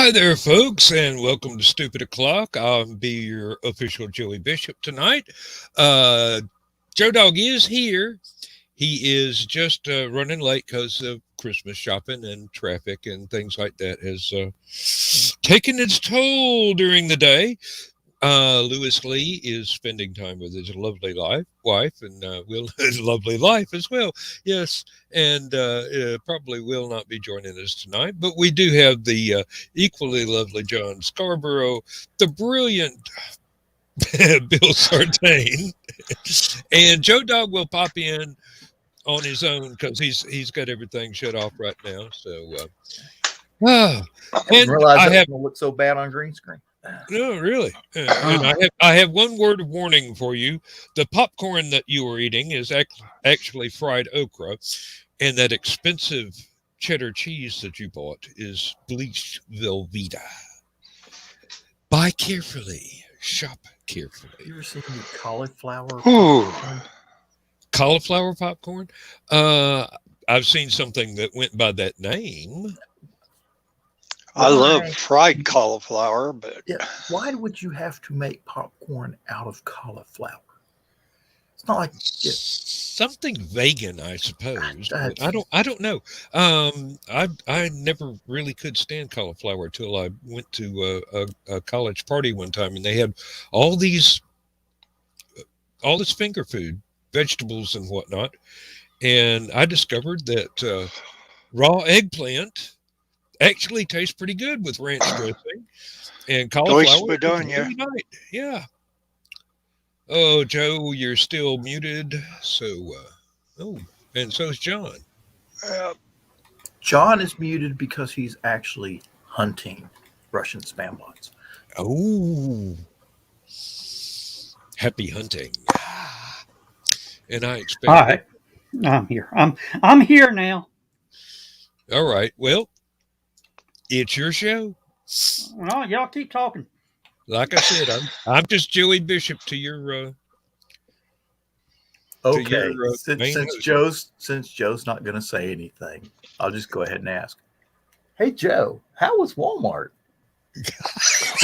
Hi there, folks, and welcome to Stupid O'Clock. I'll be your official Joey Bishop tonight. Joe Dog is here. He is just running late because of Christmas shopping and traffic and things like that has taken its toll during the day. Lewis Lee is spending time with his lovely wife, and Will his lovely life as well. Yes, and probably will not be joining us tonight, but we do have the equally lovely John Scarborough, the brilliant Bill Sartain, and Joe Dog will pop in on his own because he's got everything shut off right now. So, I didn't and realize I that have. was gonna look so bad on green screen. No, really. And I have one word of warning for you. The popcorn that you are eating is actually fried okra, and that expensive cheddar cheese that you bought is bleached Velveeta. Buy carefully. Shop carefully. You ever seen the cauliflower? Ooh. Cauliflower popcorn? I've seen something that went by that name. I love fried cauliflower, but Yeah, why would you have to make popcorn out of cauliflower? It's not like Something vegan, I suppose. But That's- I don't know. I never really could stand cauliflower till I went to a college party one time, and they had all this finger food, vegetables and whatnot, and I discovered that raw eggplant actually tastes pretty good with ranch dressing, and cauliflower is really nice. Yeah. Oh, Joe, you're still muted. So, and so's John. John is muted because he's actually hunting Russian spam bots. Oh, happy hunting. And I expect. All right, I'm here. I'm here now. All right. Well, it's your show. Well, y'all keep talking. Like I said, I'm just Joey Bishop to your. Okay, Your, since Joe's not going to say anything, I'll just go ahead and ask. Hey Joe, how was Walmart?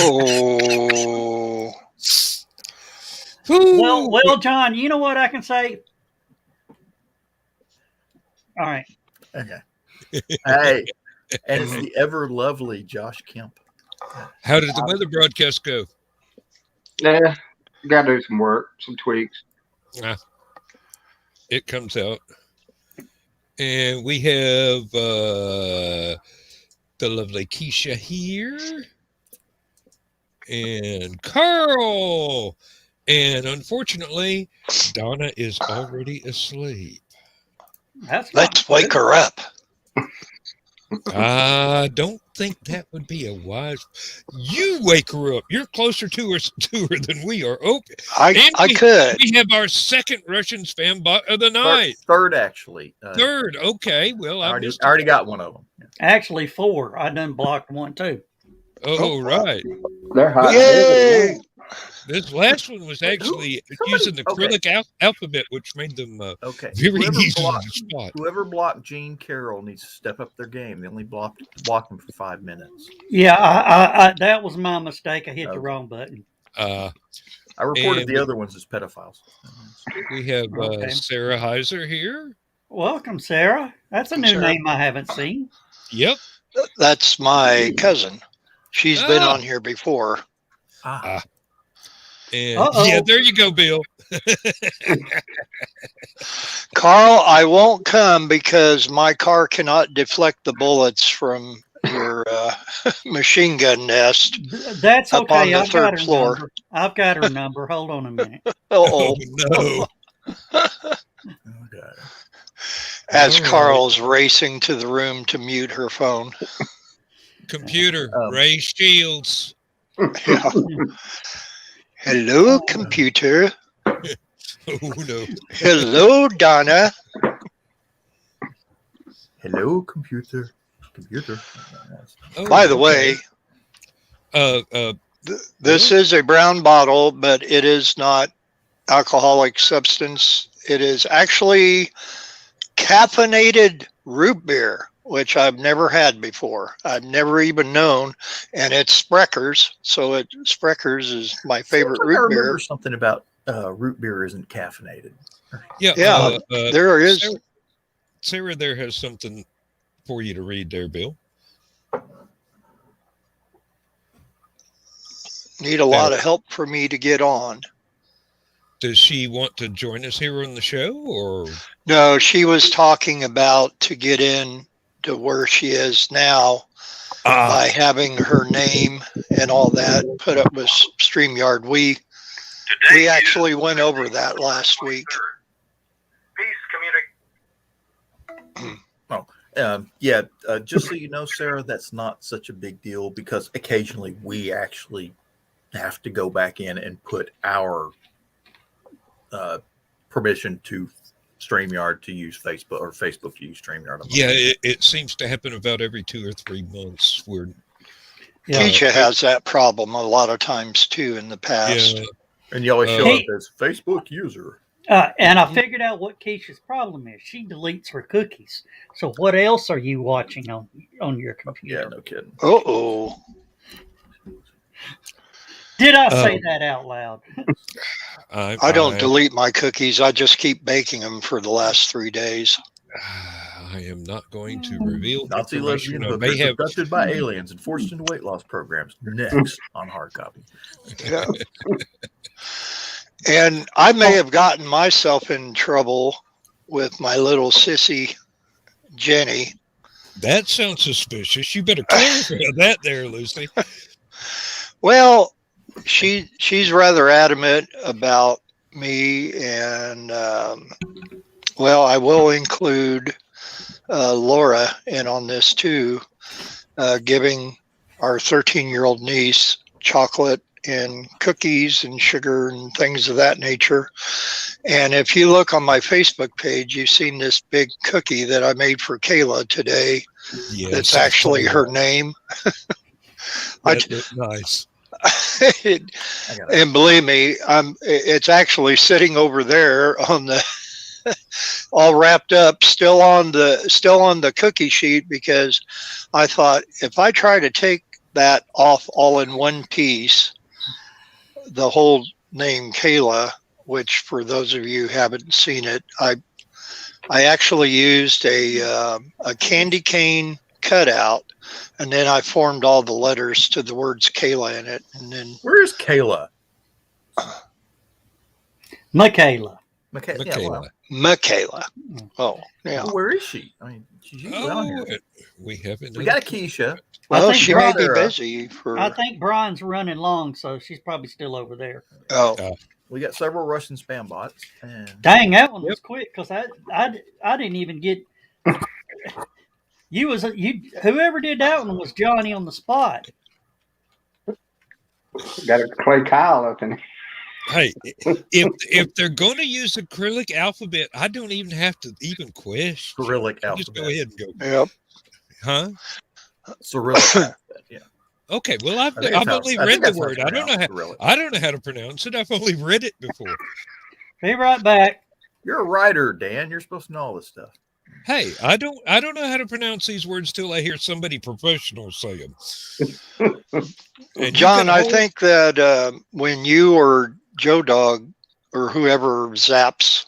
oh, Well, John, you know what I can say? All right. Okay. Hey, and it's the ever lovely Josh Kemp. How did the weather broadcast go? Yeah, got to do some work, some tweaks. It comes out. And we have the lovely Keisha here. And Carl. And unfortunately, Donna is already asleep. let's wake her up. I don't think that would be a wise. You wake her up. You're closer to her than we are. Okay. I could. We have our second Russian spam bot of the night. Third, actually. Third. Okay. Well, I already got one of them. Actually, 4. I done blocked one too. Oh, right. They're hot. Yay! This last one was actually using the Cyrillic alphabet, which made them very easy to spot. Whoever blocked Gene Carroll needs to step up their game. They only blocked him for 5 minutes. Yeah, I that was my mistake. I hit the wrong button. I reported the other ones as pedophiles. We have Sarah Heiser here. Welcome, Sarah. That's a new name I haven't seen. Yep. That's my cousin. She's been on here before. And yeah, there you go, Bill. Carl, I won't come because my car cannot deflect the bullets from your machine gun nest. That's up okay. on the third floor. Number. I've got her number. Hold on a minute. Oh no. As Carl's racing to the room to mute her phone. Computer, Ray Shields. Yeah. Hello, computer. Oh no. Hello, Donna. Hello, computer. By the way, this is a brown bottle, but it is not alcoholic substance. It is actually caffeinated root beer which I've never had before. I've never even known, and it's Sprecher's. So Sprecher's is my favorite Seems like I root remember beer. something about root beer isn't caffeinated. Yeah. Yeah, there is. Sarah there has something for you to read there, Bill. Need a lot of help for me to get on. Does she want to join us here on the show, or? No, she was talking about to get in to where she is now by having her name and all that put up with StreamYard. We actually went over that last week. Just so you know, Sarah, that's not such a big deal because occasionally we actually have to go back in and put our permission to StreamYard to use Facebook or Facebook to use StreamYard. Yeah, it seems to happen about every 2 or 3 months. Where Keisha has that problem a lot of times too in the past. Yeah, and you always show up as Facebook user. And I figured out what Keisha's problem is. She deletes her cookies. So what else are you watching on your computer? Yeah, no kidding. Uh-oh. Did I say that out loud? I don't delete my cookies. I just keep baking them for the last 3 days. I am not going to reveal Nazi lesbian hookers abducted by aliens and forced into weight loss programs. Next on Hard Copy. Yeah. And I may have gotten myself in trouble with my little sissy Jenny. That sounds suspicious. You better clarify that there, Lucy. Well, she's rather adamant about me, and I will include Laura in on this too, giving our 13-year-old niece chocolate and cookies and sugar and things of that nature. And if you look on my Facebook page, you've seen this big cookie that I made for Kayla today. Yes, that's actually her name. Nice. And believe me, it's actually sitting over there on the all wrapped up, still on the cookie sheet, because I thought if I try to take that off all in one piece, the whole name Kayla, which for those of you who haven't seen it, I actually used a candy cane cutout, and then I formed all the letters to the words Kayla in it. And then where's Kayla? Michaela. Michaela. Oh, yeah. Well, where is she? I mean, she's usually on here. We haven't. We got a Keisha. Well, she may be busy. I think Brian's running long, so she's probably still over there. Oh. We got several Russian spam bots. And dang, that one was quick because I didn't even get. Whoever did that one was Johnny on the spot. Got to Clay Kyle up in. Hey, if they're going to use the Cyrillic alphabet, I don't even have to even question. Cyrillic alphabet. Just go ahead and go. Yep. Huh? Cyrillic alphabet. Yeah. Okay. Well, I've only read the word. I don't know how to pronounce it. I've only read it before. Be right back. You're a writer, Dan. You're supposed to know all this stuff. Hey, I don't know how to pronounce these words till I hear somebody professional say them. John, I think that when you or Joe Dog or whoever zaps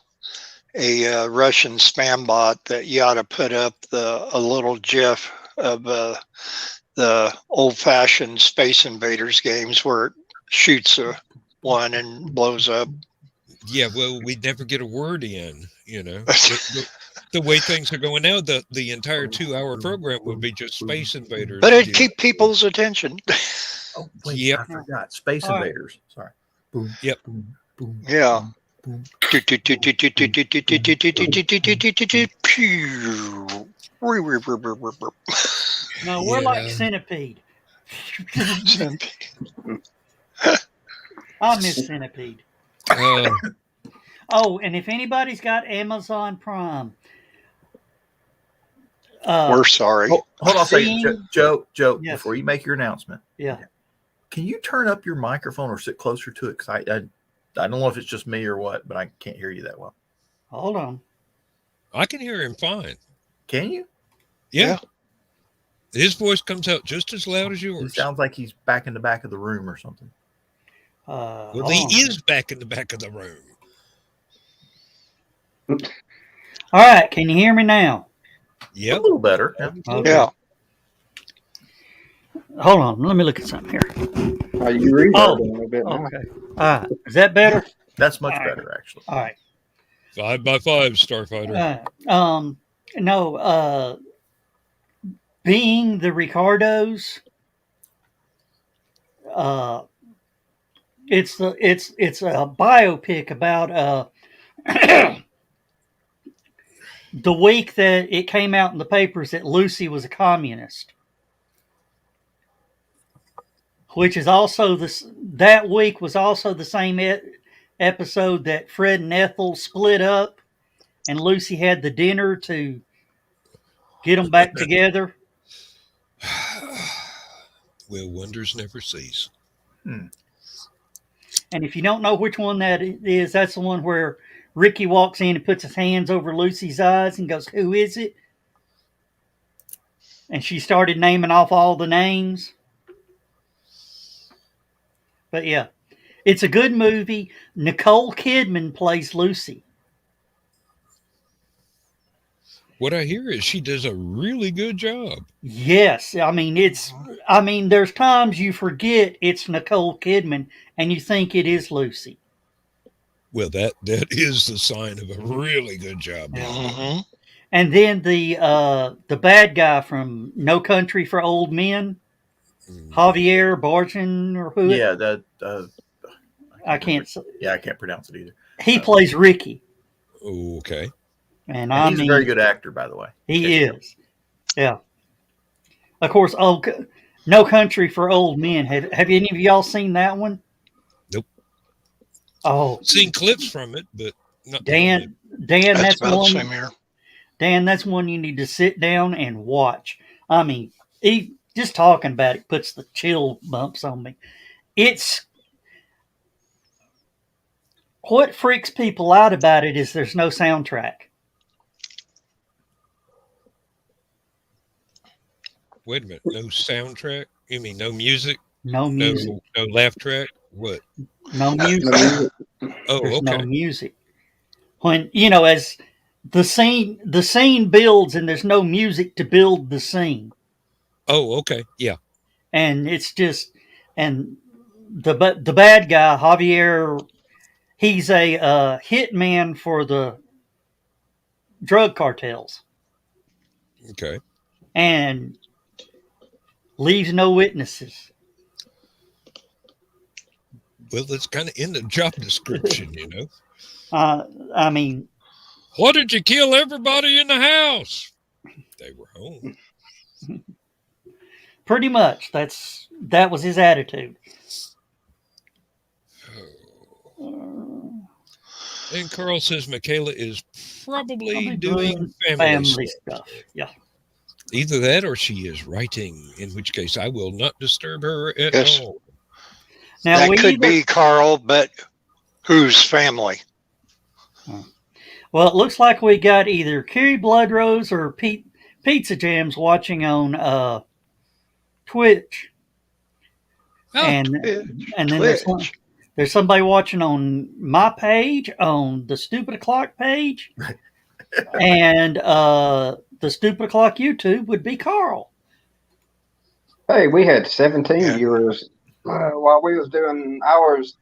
a Russian spam bot, that you ought to put up a little GIF of the old-fashioned Space Invaders games where it shoots one and blows up. Yeah, well, we'd never get a word in, you know. The way things are going now, the entire 2-hour program would be just Space Invaders. But it'd keep people's attention. Oh, wait, I forgot. Space Invaders. Sorry. Boom. Yep. Boom, boom, yeah. boom, No, we're like Centipede. I miss Centipede. Oh, and if anybody's got Amazon Prime, we're sorry. Hold on a second, Joe. Yes. Before you make your announcement, can you turn up your microphone or sit closer to it? Because I don't know if it's just me or what, but I can't hear you that well. Hold on. I can hear him fine. Can you? Yeah. His voice comes out just as loud as It yours. sounds like he's back in the back of the room or something. Well, hold he on. is back in the back of the room. All right, can you hear me now? A Yep. little better. Yeah. Okay. Yeah. Hold on, let me look at something here. You reverbing a bit now. Okay. All right, is that better? That's much All right. better, actually. All right. 5x5, Starfighter. No, being the Ricardos, it's a biopic about the week that it came out in the papers that Lucy was a communist, which is also that week was also the same episode that Fred and Ethel split up, and Lucy had the dinner to get them back together. Well, wonders never cease. Hmm. And if you don't know which one that is, that's the one where Ricky walks in and puts his hands over Lucy's eyes and goes, "Who is it?" And she started naming off all the names. But yeah, it's a good movie. Nicole Kidman plays Lucy. What I hear is she does a really good job. Yes, I mean, there's times you forget it's Nicole Kidman and you think it is Lucy. Well, that is the sign of a really good job. Yeah. Mm-hmm. And then the bad guy from No Country for Old Men, Javier Bardem or who? Yeah, that. I can't. Yeah, I can't pronounce it either. He plays Ricky, Okay. and He's a very good actor, by the way. He is. Yeah. Of course, No Country for Old Men. Have any of y'all seen that one? Nope. Oh, Seen clips from it, but not Dan, That's that's about the one. same here. Dan, that's one you need to sit down and watch. I mean, just talking about it puts the chill bumps on me. It's what freaks people out about it is there's no soundtrack. Wait a minute. No soundtrack? You mean no music? No music. No laugh track? What? No music. Oh, There's okay. no music. When as the scene builds and there's no music to build the scene. Oh, okay. Yeah. And it's just the bad guy, Javier, he's a hitman for the drug cartels. Okay. And leaves no witnesses. Well, that's kind of in the job description, I mean, Why did you kill everybody in the house? They were home. pretty much that was his attitude. And Carl says Michaela is probably doing doing family stuff. Yeah. Either that or she is writing, in which case I will not disturb her at Yes. all. Now That could be Carl, but whose family? Well, it looks like we got either Carrie Bloodrose or Pizza Jams watching on Twitch. Oh, and then Twitch. there's somebody watching on my page, on the Stupid O'Clock page, and the Stupid O'Clock YouTube would be Carl. Hey, we had 17 viewers while we was doing ours.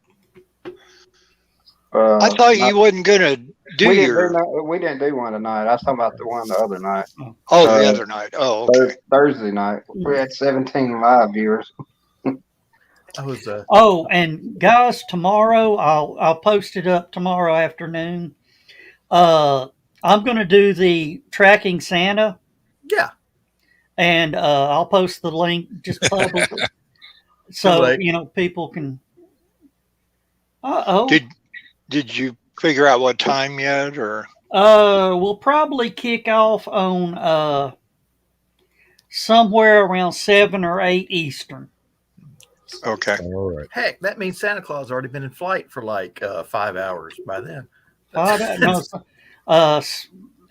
I thought you wasn't gonna do we your. we didn't do one tonight. I was talking about the one the other night. Oh, the other night. Oh, okay. Thursday night. We had 17 live viewers. I was. Oh, and guys, tomorrow I'll post it up tomorrow afternoon. I'm going to do the tracking Santa. Yeah. And I'll post the link just publicly, so people can. Did you figure out what time yet, or? We'll probably kick off on somewhere around 7 or 8 Eastern. Okay. all right. Heck, that means Santa Claus has already been in flight for like 5 hours by then.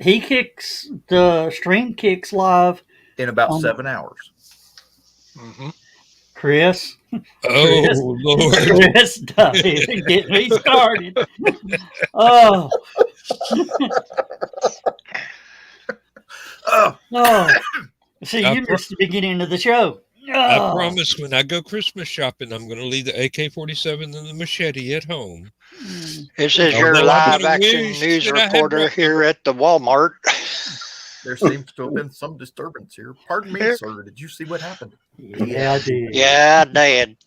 He kicks the stream kicks live in about 7 hours. Mm-hmm. Chris. Oh, Lord. Chris, don't even get me started. Oh, oh. See, I you pro- missed the beginning of the show. I Oh. promise when I go Christmas shopping, I'm going to leave the AK-47 and the machete at home. This is your Although I'm live gonna action wish news that I had reporter brought here at the Walmart. There seems to have been some disturbance here. Pardon me, sir. Did you see what happened? Yeah, I did. Yeah, I did.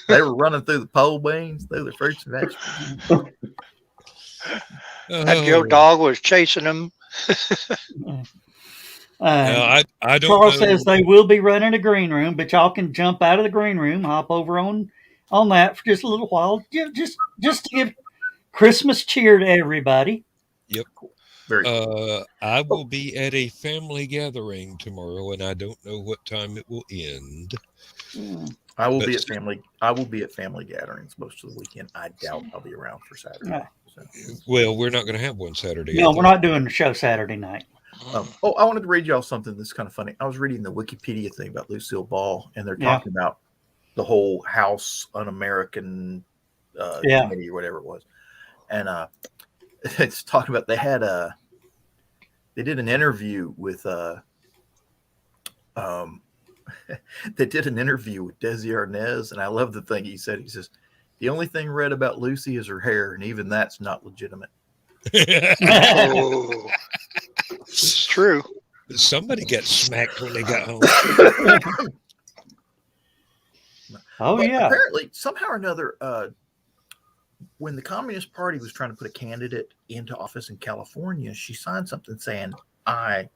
They were running through the pole beans, through the fruits and vegetables. That Joe Oh. dog was chasing them. Now, I don't Charles know. says they will be running a green room, but y'all can jump out of the green room, hop over on that for just a little while, just to give Christmas cheer to everybody. Yep. Very cool. I will be at a family gathering tomorrow, and I don't know what time it will end. I will But be at family gatherings most of the weekend. I doubt I'll be around for Saturday. Right. So. Well, we're not going to have one Saturday. No, we're not doing the show Saturday night. I wanted to read y'all something that's kind of funny. I was reading the Wikipedia thing about Lucille Ball, and they're talking about the whole House Un-American committee or whatever it was. And it's talking about they did an interview with they did an interview with Desi Arnaz, and I love the thing he said. He says, "The only thing read about Lucy is her hair, and even that's not legitimate." Oh, it's true. Somebody got smacked when they got home. Oh, But yeah. apparently, somehow or another, when the Communist Party was trying to put a candidate into office in California, she signed something saying, I'm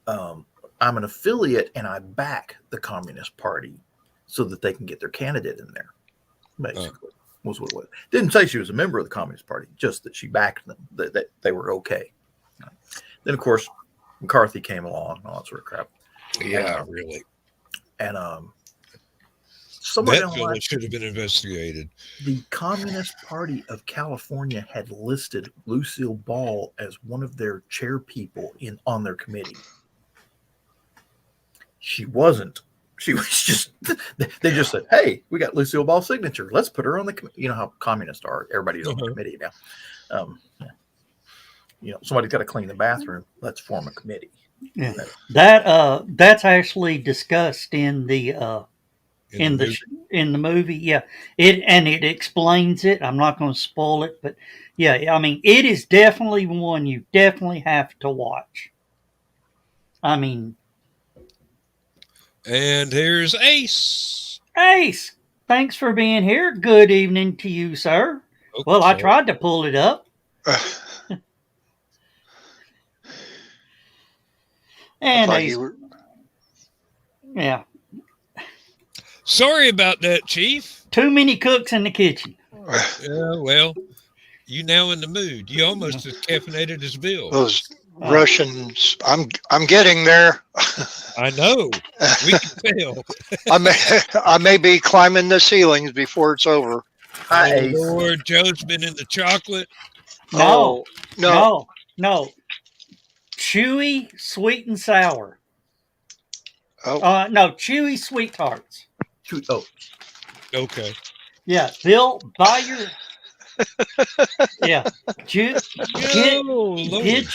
an affiliate and I back the Communist Party so that they can get their candidate in there. Basically, was what it was. Didn't say she was a member of the Communist Party, just that she backed them, that they were okay. Then, of course, McCarthy came along and all that sort of crap. Yeah, really. And That bill should have been investigated. The Communist Party of California had listed Lucille Ball as one of their chair people on their committee. She wasn't. She was just, they just said, "Hey, we got Lucille Ball's signature. Let's put her on the committee." You know how communists are. Everybody's on the committee now. Somebody's got to clean the bathroom. Let's form a committee. Yeah. That's actually discussed in the movie. Yeah. It explains it. I'm not going to spoil it, but yeah, I mean, it is definitely one you definitely have to watch. I mean, and here's Ace. Ace, thanks for being here. Good evening to you, sir. Okay. Well, I tried to pull it up. And Ace, yeah. Sorry about that, Chief. Too many cooks in the kitchen. Yeah, well, you now in the mood. You almost as caffeinated as Bill. Those Russians, I'm getting there. I know. We can tell. I may be climbing the ceilings before it's over. Hi, Oh, Lord, Joe's been in the chocolate. No. No. Chewy, sweet and sour. Oh. No, chewy sweet tarts. Oh, Okay. Yeah, Bill, buy your. Yeah, get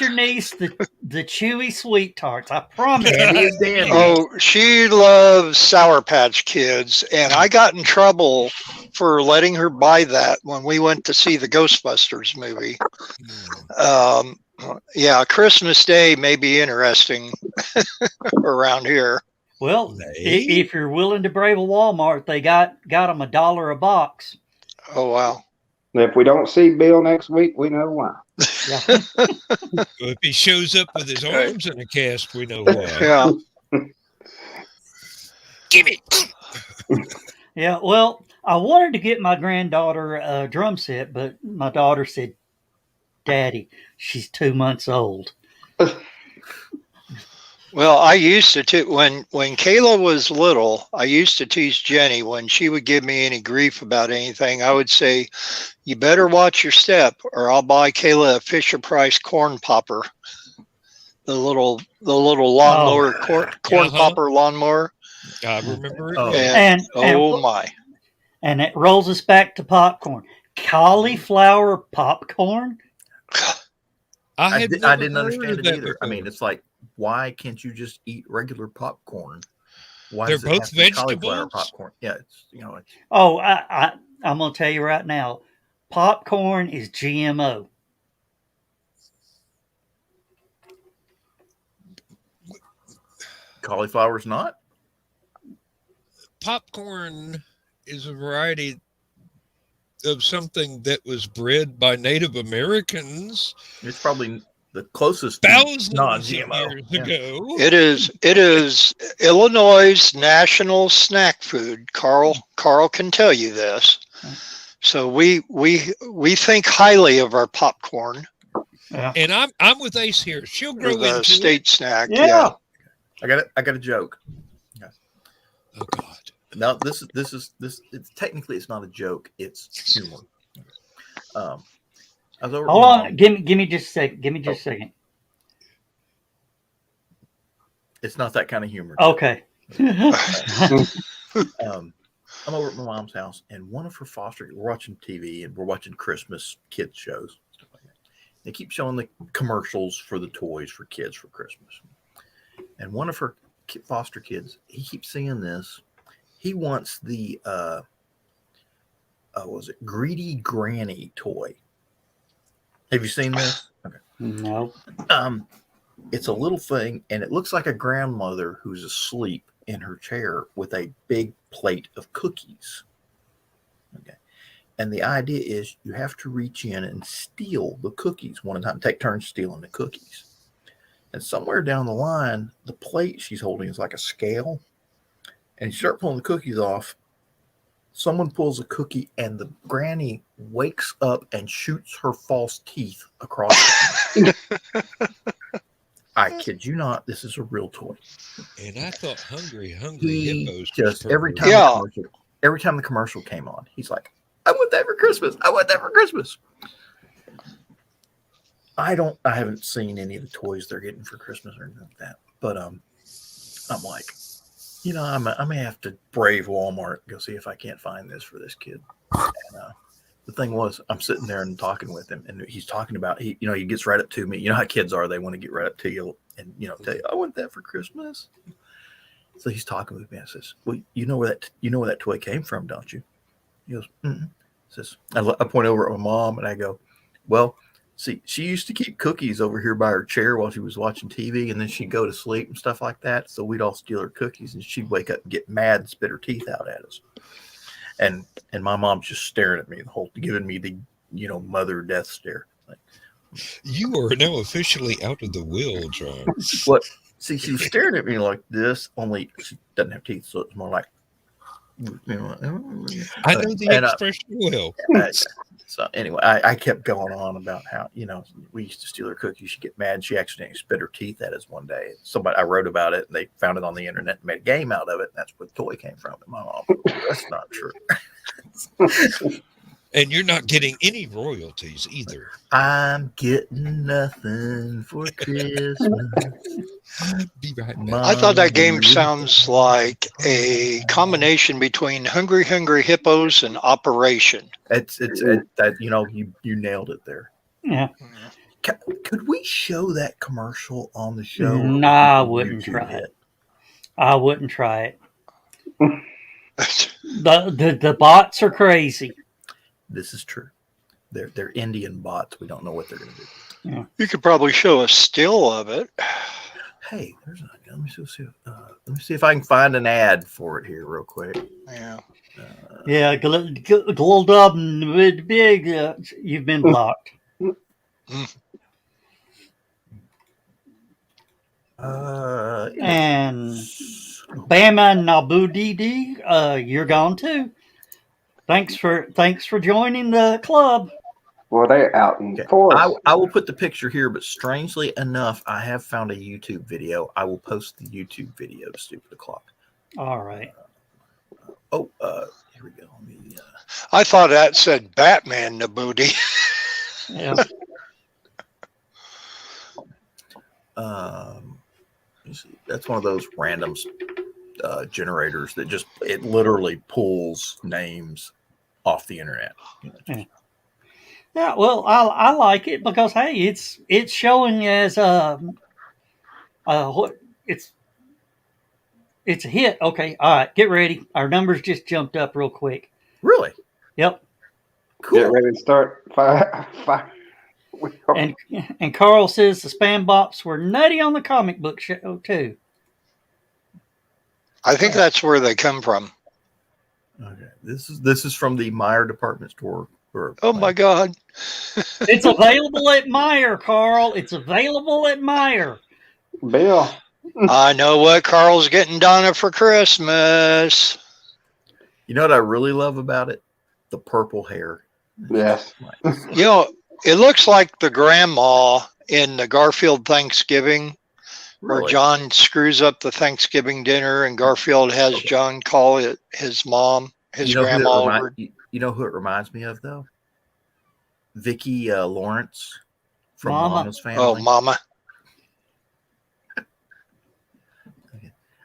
your niece the chewy sweet tarts. I promise. Oh, she loves Sour Patch Kids, and I got in trouble for letting her buy that when we went to see the Ghostbusters movie. Yeah, Christmas Day may be interesting around here. Well, if you're willing to brave a Walmart, they got them $1 a box. Oh, wow. If we don't see Bill next week, we know why. Yeah. If he shows up with his arms in a cast, we know why. Yeah. Gimme. Yeah, well, I wanted to get my granddaughter a drum set, but my daughter said, "Daddy, she's 2 months old." Well, I used to when Kayla was little, I used to tease Jenny when she would give me any grief about anything. I would say, "You better watch your step, or I'll buy Kayla a Fisher-Price corn popper." the little lawnmower, corn popper lawnmower. I remember it. Oh. And my. And it rolls us back to popcorn. Cauliflower popcorn? I had didn't never heard understand of it that either. I mean, before. it's like, why can't you just eat regular popcorn? Why They're does it both have to be cauliflower vegetables? popcorn? Yeah, it's it's Oh, I'm going to tell you right now. Popcorn is GMO. cauliflower's not. Popcorn is a variety of something that was bred by Native Americans It's probably the closest to thousands of non-GMO. years Yeah. ago. It is Illinois' national snack food. Carl can tell you this. So we think highly of our popcorn. Yeah. And I'm with Ace here. She'll grow The into state it. snack. Yeah. I got a joke. Oh God. Now this is it's technically it's not a joke. It's humor. I was over. Hold on. Give me just a second. Give me just a second. It's not that kind of humor. Okay. I'm over at my mom's house, and one of her we're watching TV, and we're watching Christmas kids shows, stuff like that. They keep showing the commercials for the toys for kids for Christmas. And one of her foster kids, he keeps seeing this. He wants the was it Greedy Granny toy? Have you seen this? Okay. No. It's a little thing, and it looks like a grandmother who's asleep in her chair with a big plate of cookies. Okay. And the idea is you have to reach in and steal the cookies one at a time, take turns stealing the cookies. And somewhere down the line, the plate she's holding is like a scale. And you start pulling the cookies off. Someone pulls a cookie, and the granny wakes up and shoots her false teeth across the I kid you not, this is a real toy. And I thought hungry He hippos. just every time the commercial came on, he's like, I want that for Christmas. I want that for Christmas. I haven't seen any of the toys they're getting for Christmas or anything like that. But I'm like, I may have to brave Walmart and go see if I can't find this for this kid. And, the thing was, I'm sitting there and talking with him, and he's talking about he gets right up to me. You know how kids are; they want to get right up to you and tell you, "I want that for Christmas." So he's talking with me. I says, "Well, you know where that toy came from, don't you?" He goes, "Mm-mm." Says, I point over at my mom and I go, "Well, see, she used to keep cookies over here by her chair while she was watching TV, and then she'd go to sleep and stuff like that. So we'd all steal her cookies, and she'd wake up and get mad and spit her teeth out at us." And my mom's just staring at me the whole, giving me the mother death stare. Like, You are now officially out of the will, John. what? See, she was staring at me like this. Only she doesn't have teeth, so it's more like. I know the expression well. So anyway, I kept going on about how we used to steal her cookies. She'd get mad. She accidentally spit her teeth at us one day. I wrote about it, and they found it on the internet and made a game out of it. And that's where the toy came from. And my mom, that's not true. And you're not getting any royalties either. I'm getting nothing for Christmas. Be right back. I thought that game sounds like a combination between Hungry Hippos and Operation. It's that you nailed it there. Yeah. Could we show that commercial on the show? No, I wouldn't try it. I wouldn't try it. The bots are crazy. This is true. They're Indian bots. We don't know what they're going to do. Yeah. You could probably show a still of it. Hey, let me see if I can find an ad for it here real quick. Yeah. Yeah, Gold Up and Big, you've been blocked. And Bama Nabudidi, you're gone too. Thanks for joining the club. Well, they're out in forest. I will put the picture here, but strangely enough, I have found a YouTube video. I will post the YouTube video to Stupid O'Clock. All right. Here we go. I thought that said Batman Nabuti. Yeah. You see, that's one of those random generators that just it literally pulls names off the internet. You know, just, Yeah, well, I like it because hey, it's showing as what it's a hit. Okay, all right, get ready. Our numbers just jumped up real quick. really Yep, cool. Get ready to start five. and Carl says the spam bots were nutty on the comic book show too. I think that's where they come from. Okay, this is from the Meyer department store. Oh my God. It's available at Meyer, Carl. It's available at Meyer. Bill. I know what Carl's getting Donna for Christmas. You know what I really love about it? The purple hair. Yes. You know, it looks like the grandma in the Garfield Thanksgiving, where Really? John screws up the Thanksgiving dinner and Garfield has John call it his mom, his grandma over. You know who it reminds me of though? Vicki Lawrence from Mama. Mama's Family. Oh, Mama.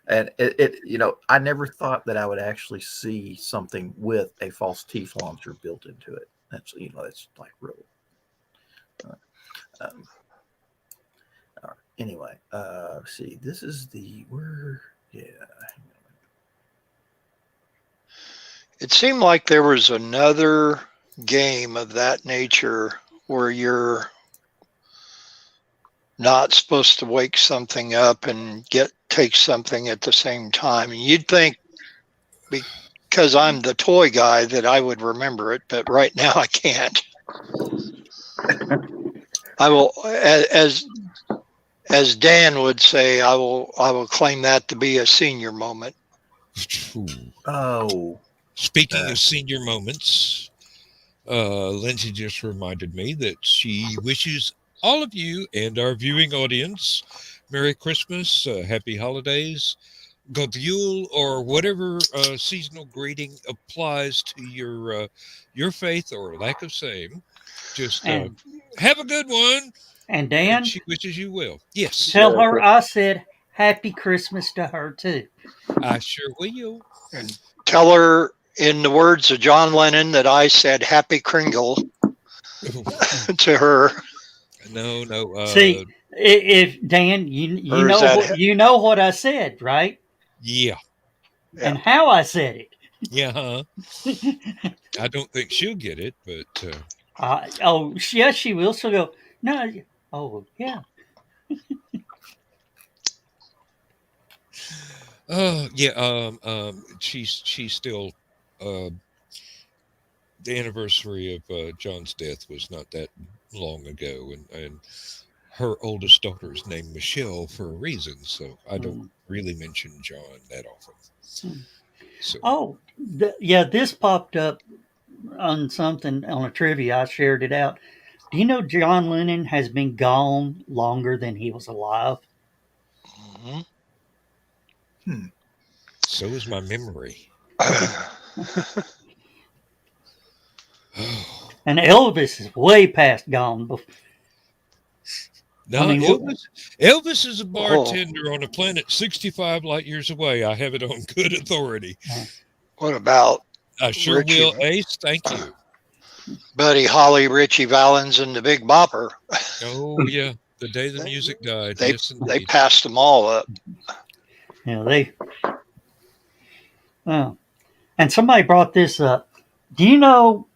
And it you know, I never thought that I would actually see something with a false teeth launcher built into it. That's it's like real. All right. Anyway, see, this is the where It seemed like there was another game of that nature where you're not supposed to wake something up and take something at the same time. And you'd think because I'm the toy guy that I would remember it, but right now I can't. I will, as Dan would say, I will claim that to be a senior moment. Oh. Speaking of senior moments, Lindsay just reminded me that she wishes all of you and our viewing audience Merry Christmas, Happy Holidays, God Yule, or whatever seasonal greeting applies to your faith or lack of same. Just have a good one. And Dan, and she wishes you well. Yes. Tell her I said Happy Christmas to her too. I sure will. And tell her, in the words of John Lennon, that I said Happy Kringle to her. No. See, if Dan, you know what I said, right? Yeah. And how I said it. Yeah. Huh? I don't think she'll get it, but. Yes, she will. She'll go. No. Oh, yeah. Yeah. She's still. The anniversary of John's death was not that long ago, and her oldest daughter is named Michelle for a reason. So I don't really mention John that often. So. This popped up on something on a trivia. I shared it out. Do you know John Lennon has been gone longer than he was alive? Mm-hmm. So is my memory. And Elvis is way past gone. No, Elvis is a bartender on a planet 65 light years away. I have it on good authority. What about I sure Richie, will, Ace. Thank you. Buddy Holly, Richie Valens, and the Big Bopper. Oh, yeah. The day the music died. They passed them all up. Yeah, and somebody brought this up. Do you know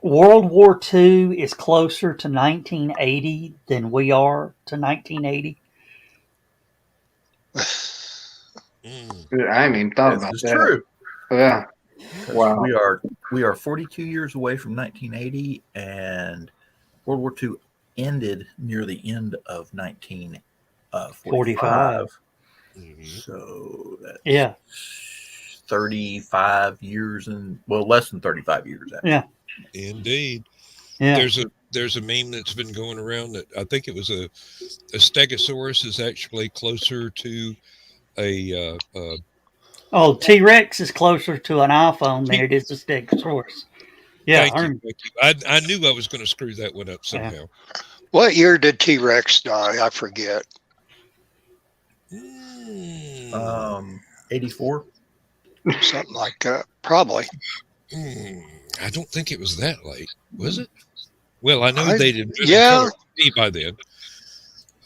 World War II is closer to 1980 than we are to 1980? I haven't even thought about that. It's true. Yeah. Wow. We are 42 years away from 1980, and World War II ended near the end of 1945. So that's 35 years less than 35 years after. Yeah. Indeed. Yeah. There's a meme that's been going around that I think it was a Stegosaurus is actually closer to a T-Rex is closer to an iPhone than it is to Stegosaurus. Yeah. Thank you. I knew I was going to screw that one up somehow. What year did T-Rex die? I forget. 84. Something like that. Probably. I don't think it was that late, was it? Well, I know they'd invented yeah. color TV by then.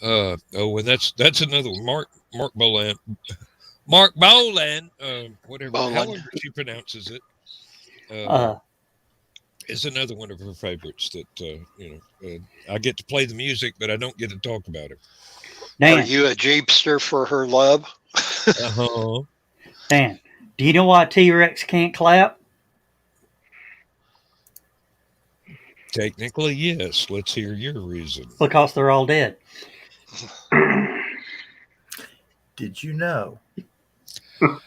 And that's another one. Mark Bolan. Whatever, Bolan. however she pronounces it, is another one of her favorites. That I get to play the music, but I don't get to talk about it. Are you a Jeepster for her love? Dan, do you know why T-Rex can't clap? Technically, yes. Let's hear your reason. Because they're all dead. Did you know? Do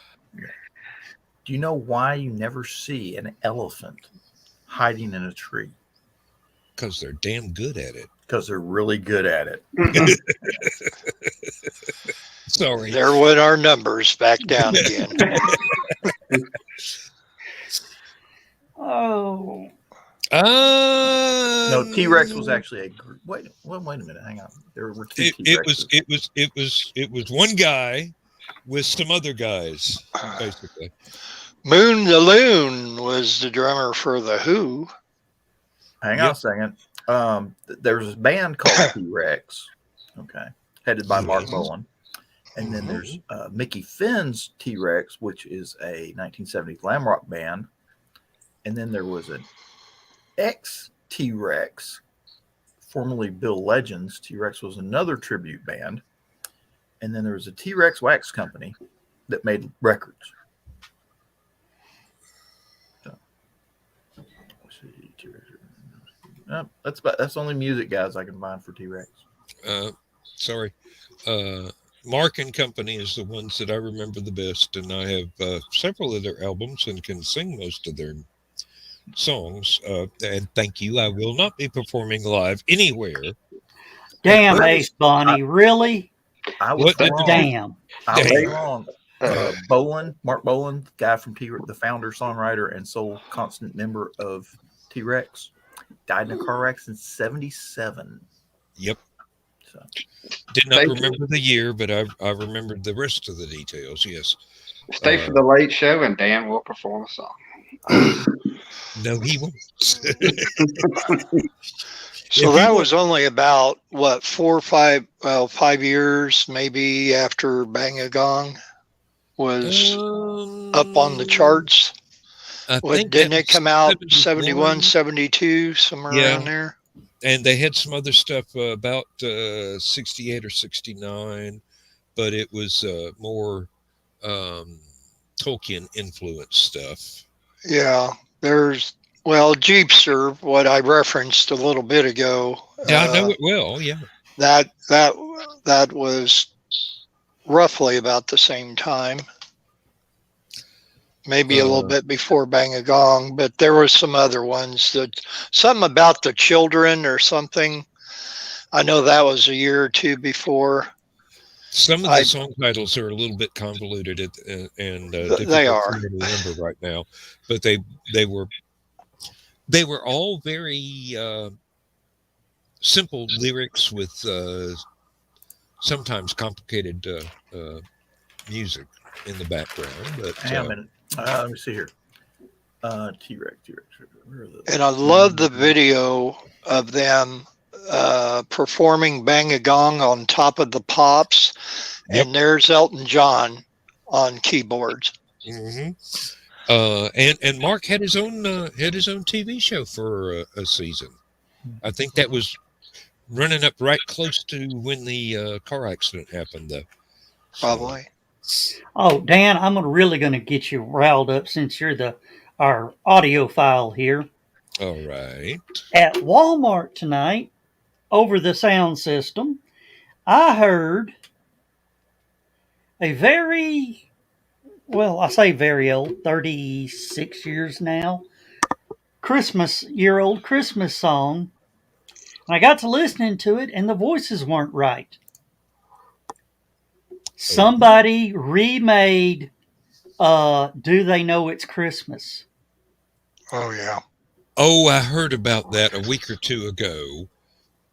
you know why you never see an elephant hiding in a tree? Because they're damn good at it. Because they're really good at it. Sorry. There went our numbers back down again. Oh. No, T-Rex was actually a group. Wait a minute. Hang on. There were two T-Rexes. It was one guy with some other guys, basically. Moon the Loon was the drummer for The Who. Hang on a second. There's this band called T-Rex, okay, headed by Mark Bolan. And then there's Mickey Finn's T-Rex, which is a 1970s glam rock band. And then there was an ex-T-Rex, formerly Bill Legends. T-Rex was another tribute band. And then there was a T-Rex wax company that made records. So, let's see, T-Rex. That's the only music guys I can find for T-Rex. Sorry. Mark and Company is the ones that I remember the best, and I have several of their albums and can sing most of their songs. And thank you. I will not be performing live anywhere. Damn, Ace Bonnie, really? I was wrong. Damn. I was wrong. Mark Bolan, guy from T-Rex, the founder, songwriter, and sole constant member of T-Rex, died in a car accident in 1977. Yep. So, did not remember the year, but I remembered the rest of the details. Yes. Stay for the late show, and Dan will perform a song. No, he won't. So that was only about 5 years, maybe, after Bang a Gong was up on the charts. Didn't it come out 71, 72, somewhere around there? And they had some other stuff about 68 or 69, but it was more Tolkien influenced stuff. Yeah, there's Jeepster, what I referenced a little bit ago. Yeah, I know it well. Yeah, that was roughly about the same time. Maybe a little bit before Bang a Gong, but there were some other ones something about the children or something. I know that was a year or two before. Some of the song titles are a little bit convoluted and they are to remember right now, but they were all very simple lyrics with sometimes complicated music in the background. But hang on a minute. Let me see here. T-Rex. And I love the video of them performing Bang a Gong on top of the Pops, and there's Elton John on keyboards. Mm-hmm. And Mark had his own TV show for a season. I think that was running up right close to when the car accident happened, though. Probably. Oh, Dan, I'm really going to get you riled up since you're our audiophile here. All right. At Walmart tonight, over the sound system, I heard a very old, 36 years now, year-old Christmas song. And I got to listening to it, and the voices weren't right. Somebody remade Do They Know It's Christmas? Oh, yeah. Oh, I heard about that a week or two ago.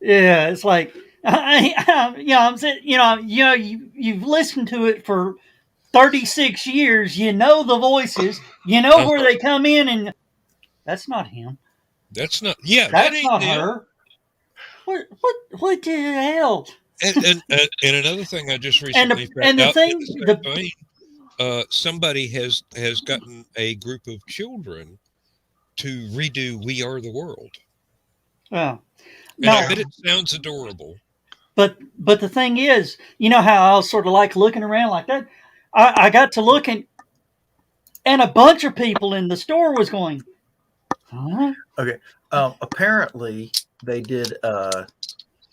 Yeah, it's like I'm saying, you've listened to it for 36 years. You know the voices. You know where they come in, and that's not him. That's not. Yeah, that That's ain't not them. her. What the hell? And another thing I just recently And found the out in thing, the the same vein, somebody has gotten a group of children to redo "We Are the World," and I no, bet it sounds adorable. but the thing is, you know how I was sort of like looking around like that. I got to looking, and a bunch of people in the store was going, huh? Okay. Apparently they did. Let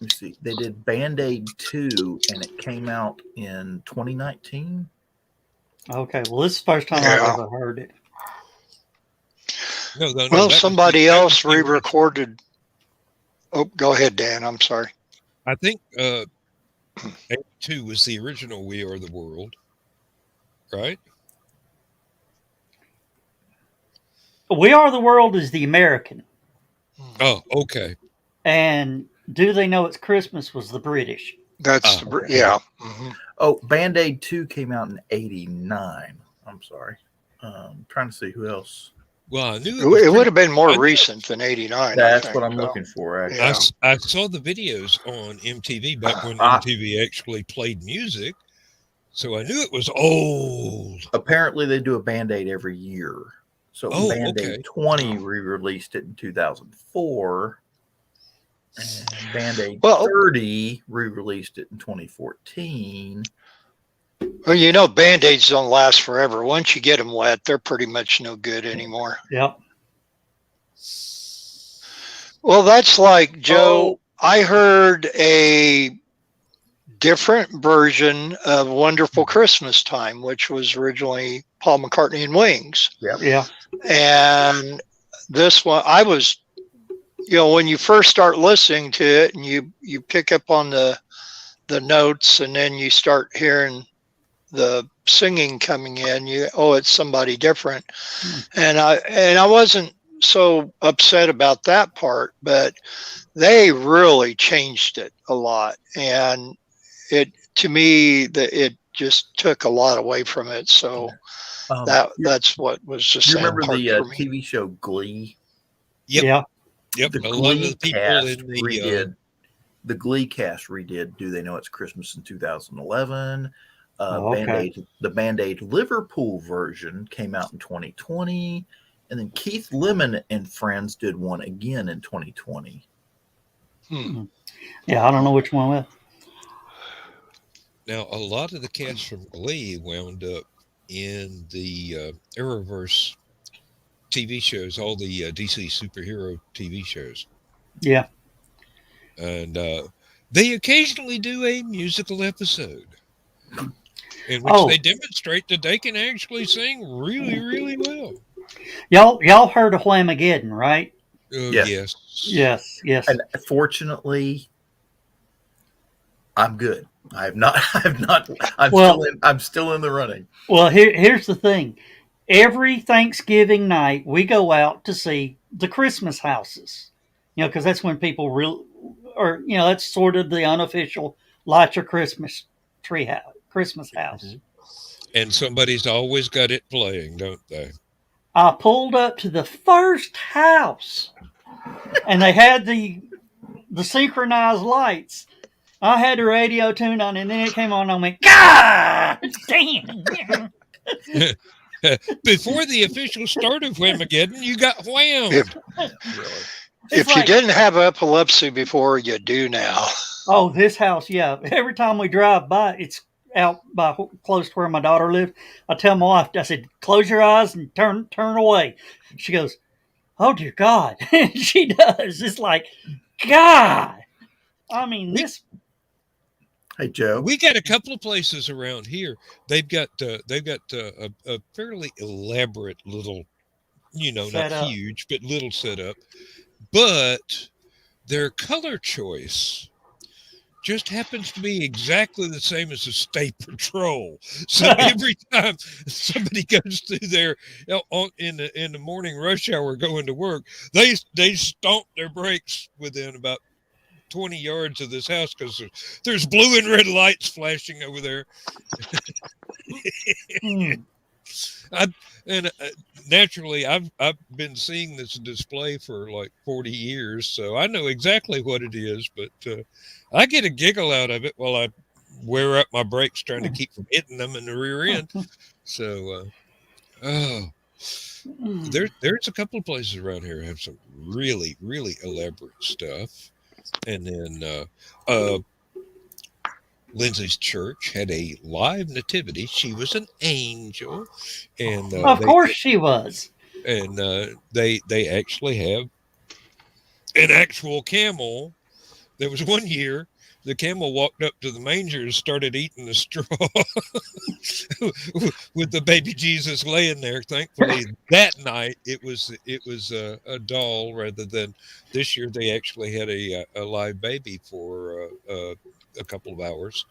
me see. They did Band-Aid 2, and it came out in 2019. Okay, well, this is the first time I've Yeah. ever heard it. No, Well, that somebody that else was the original. re-recorded. Oh, go ahead, Dan. I'm sorry. I think 82 was the original "We Are the World," right? We Are the World is the American, Oh, okay. and Do They Know It's Christmas was the British. That's Okay. yeah. Mm-hmm. Oh, Band-Aid 2 came out in 89. I'm sorry. Trying to see who else. Well, I knew It, it was it would pretty. have been I more knew recent than '89. That's I what think. I'm So, looking for, actually. yeah. I saw the videos on MTV back when Ah. MTV actually played music, so I knew it was old. Apparently, they do a Band-Aid every year. So Oh, Band-Aid okay. 20 re-released it in 2004. And Band-Aid Well, 30 re-released it in 2014. well, you know, Band-Aids don't last forever. Once you get them wet, they're pretty much no good anymore. Yep. Well, that's like, Joe, Oh, I heard a different version of Wonderful Christmas Time, which was originally Paul McCartney and Wings. Yeah. And this one, I was, when you first start listening to it and you pick up on the notes and then you start hearing the singing coming in, it's somebody different. And I wasn't so upset about that part, but they really changed it a lot. And it, to me, it just took a lot away from it. So that's what was the you sad remember part the for me. TV show Glee? Yep. Yeah. Yep. The A lot of Glee the people cast in the redid. The Glee cast redid "Do They Know It's Christmas" in 2011. Okay. The Band-Aid Liverpool version came out in 2020, and then Keith Lemon and Friends did one again in 2020. Yeah, I don't know which one with. now a lot of the cast from Glee wound up in the Arrowverse TV shows, all the DC superhero TV shows, Yeah. and they occasionally do a musical episode in which Oh, they demonstrate that they can actually sing really, really well. y'all heard of Whamageddon, right? Oh, Yes. yes. Yes. And fortunately, I'm good. I'm still in the running. Well, here's the thing. Every Thanksgiving night, we go out to see the Christmas houses. Because that's when people that's sort of the unofficial light your Christmas tree house, Christmas house. And somebody's always got it playing, don't they? I pulled up to the first house, and they had the synchronized lights. I had the radio tuned on, and then it came on, and I went, God damn! Before the official start of Whamageddon, you got whammed. If you didn't have epilepsy before, you do now. Oh, this house, yeah. Every time we drive by, it's out by close to where my daughter lived. I tell my wife, I said, close your eyes and turn away. She goes, oh, dear God. She does. It's like, God. I mean, this. Hey, Joe. We got a couple of places around here. They've got a fairly elaborate little, not Setup. huge, but little setup. But their color choice just happens to be exactly the same as the state patrol. So every time somebody goes through there in the morning rush hour going to work, they stomp their brakes within about 20 yards of this house because there's blue and red lights flashing over there. Naturally, I've been seeing this display for like 40 years, so I know exactly what it is. But I get a giggle out of it while I wear up my brakes trying to keep from hitting them in the rear end. So, there's a couple of places around here that have some really, really elaborate stuff, and then Lindsay's church had a live nativity. She was an angel, and Of course she was. And they actually have an actual camel. There was one year the camel walked up to the manger and started eating the straw with the baby Jesus laying there. Thankfully, that night it was a doll rather than this year. They actually had a live baby for a couple of hours,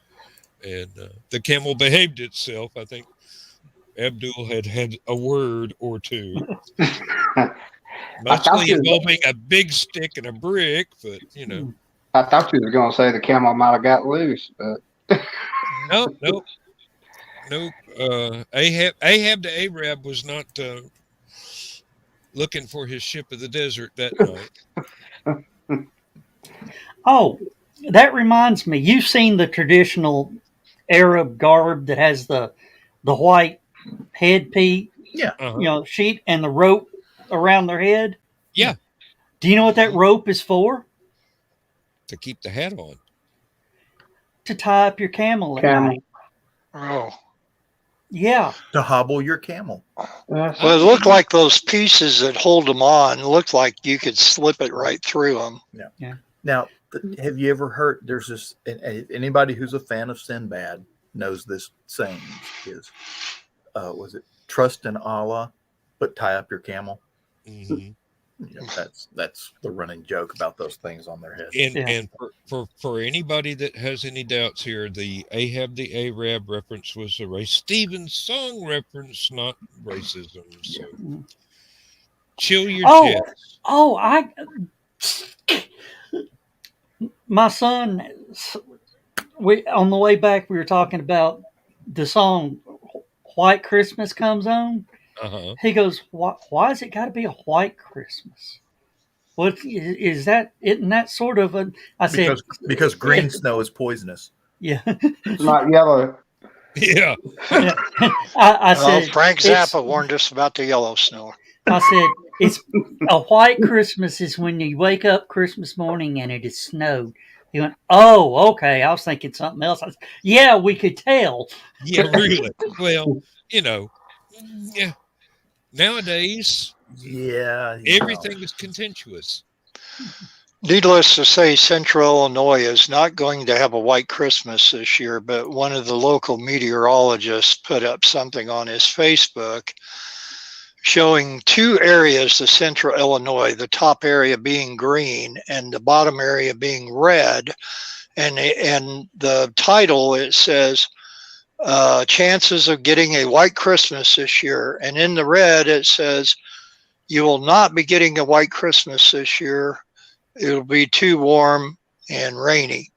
and the camel behaved itself. I think Abdul had a word or two, mostly involving a big stick and a brick, but you know. I thought you were going to say the camel might have got loose, but Nope. Ahab the Arab was not looking for his ship of the desert that night. Oh, that reminds me. You've seen the traditional Arab garb that has the white headpiece, sheet and the rope around their head. Yeah. Do you know what that rope is for? To keep the hat on. To tie up your camel at night. Oh. Yeah. To hobble your camel. Well, it looked like those pieces that hold them on looked like you could slip it right through them. Yeah. Now, have you ever heard, there's this, anybody who's a fan of Sinbad knows this saying is, was it trust in Allah, but tie up your camel? Mm-hmm. That's the running joke about those things on their head. And for anybody that has any doubts here, the Ahab the Arab reference was a Ray Stevens song reference, not racism. So chill your jets. My son, on the way back, we were talking about the song "White Christmas Comes On." Uh-huh. He goes, why has it got to be a white Christmas? What is that? Isn't that sort of a? I said because green snow is poisonous. Yeah, not yellow. Yeah. I said Frank Zappa warned us about the yellow snow. I said it's a white Christmas is when you wake up Christmas morning and it has snowed. He went, oh, okay. I was thinking something else. I said, yeah, we could tell. Yeah, really. Well, yeah. Nowadays, everything is contentious. Needless to say, Central Illinois is not going to have a white Christmas this year, but one of the local meteorologists put up something on his Facebook showing two areas of Central Illinois, the top area being green and the bottom area being red. And the title, it says, chances of getting a white Christmas this year. And in the red, it says, you will not be getting a white Christmas this year. It'll be too warm and rainy.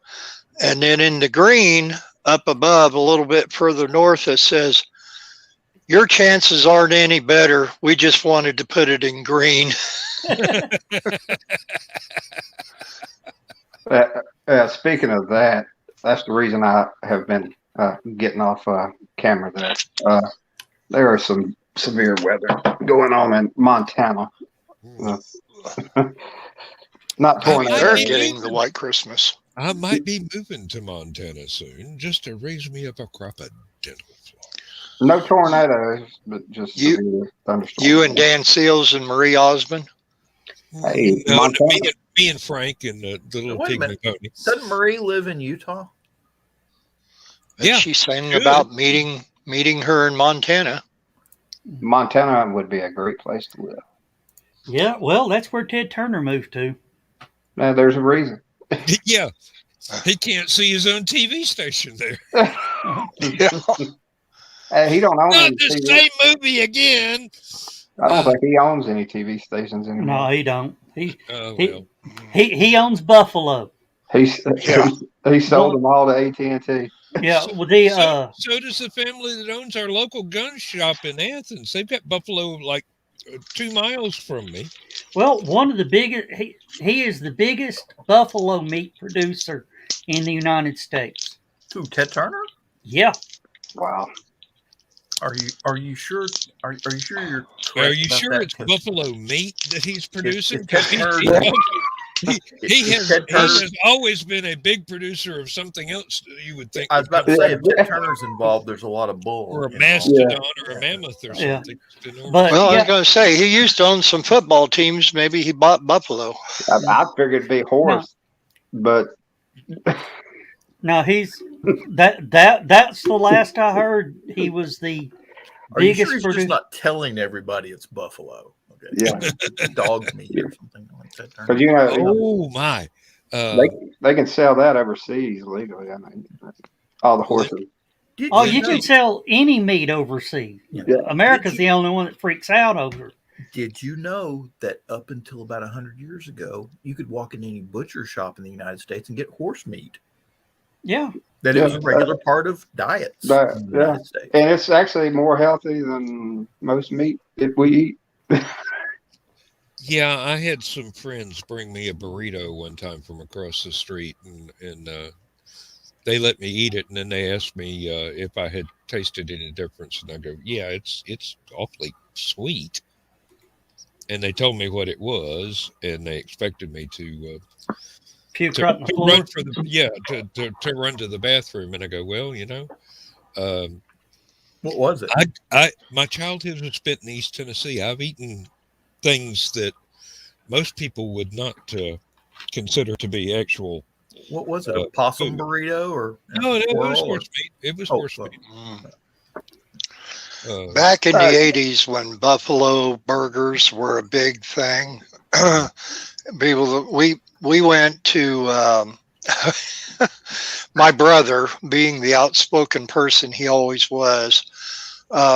And then in the green, up above, a little bit further north, it says, your chances aren't any better. We just wanted to put it in green. Speaking of that, that's the reason I have been getting off camera there. There are some severe weather going on in Montana. Not tornadoes. They're getting the white Christmas. I might be moving to Montana soon just to raise me up a crop of dental floss. No tornadoes, but just severe thunderstorms. You and Dan Seals and Marie Osmond? Hey, me and Frank and the little pygmy pony. Doesn't Marie live in Utah? Yeah, she's saying about meeting her in Montana. Montana would be a great place to live. Yeah, well, that's where Ted Turner moved to. Now, there's a reason. Yeah, he can't see his own TV station there. Hey, he don't own not any the TV. same movie again. I don't think he owns any TV stations anymore. No, he don't. He well. he owns Buffalo. Yeah. He sold them all to AT&T. Yeah, So, well, the so does the family that owns our local gun shop in Athens. They've got buffalo like 2 miles from me. well, one of the biggest he is the biggest buffalo meat producer in the United States. Who? Ted Turner? Yeah, Wow. Are you sure? Are you sure you're Are correct you about sure that? it's buffalo meat that he's producing? Is Ted 'Cause Turner? he Is Ted he Turner? has always been a big producer of something else that you would think I was would come about to say, if from Ted Turner's involved, there's a lot of bull or a involved. mastodon or a mammoth or Yeah. something. It's enormous. but Well, I was yeah, going to say he used to own some football teams. Maybe he bought Buffalo. I figured it'd be horse, but now he's that's the last I heard. He was the Are you biggest sure he's producer. just not telling everybody it's buffalo? Okay. yeah, It's dog's meat or something like Ted Turner. because you know Oh my! they can sell that overseas legally. I mean, all the horses. Did Oh, you you know? can sell any meat overseas. Yeah. America's Did the only one that freaks out over it. Did you know that up until about 100 years ago, you could walk in any butcher shop in the United States and get horse meat? Yeah, That it was a regular part of diets But, in the United States. And it's actually more healthy than most meat that we eat. Yeah, I had some friends bring me a burrito one time from across the street, and they let me eat it, and then they asked me if I had tasted any difference, and I go, "Yeah, it's awfully sweet." And they told me what it was, and they expected me to puke right on the to floor. run for the to run to the bathroom, and I go, "Well, um, What was it? I my childhood was spent in East Tennessee. I've eaten things that most people would not consider to be actual. What was it? A possum food. burrito or No, it was squirrel or- horse meat. It was Oh, horse well, meat. Back in the 80s when Buffalo burgers were a big thing, we went to my brother, being the outspoken person he always was.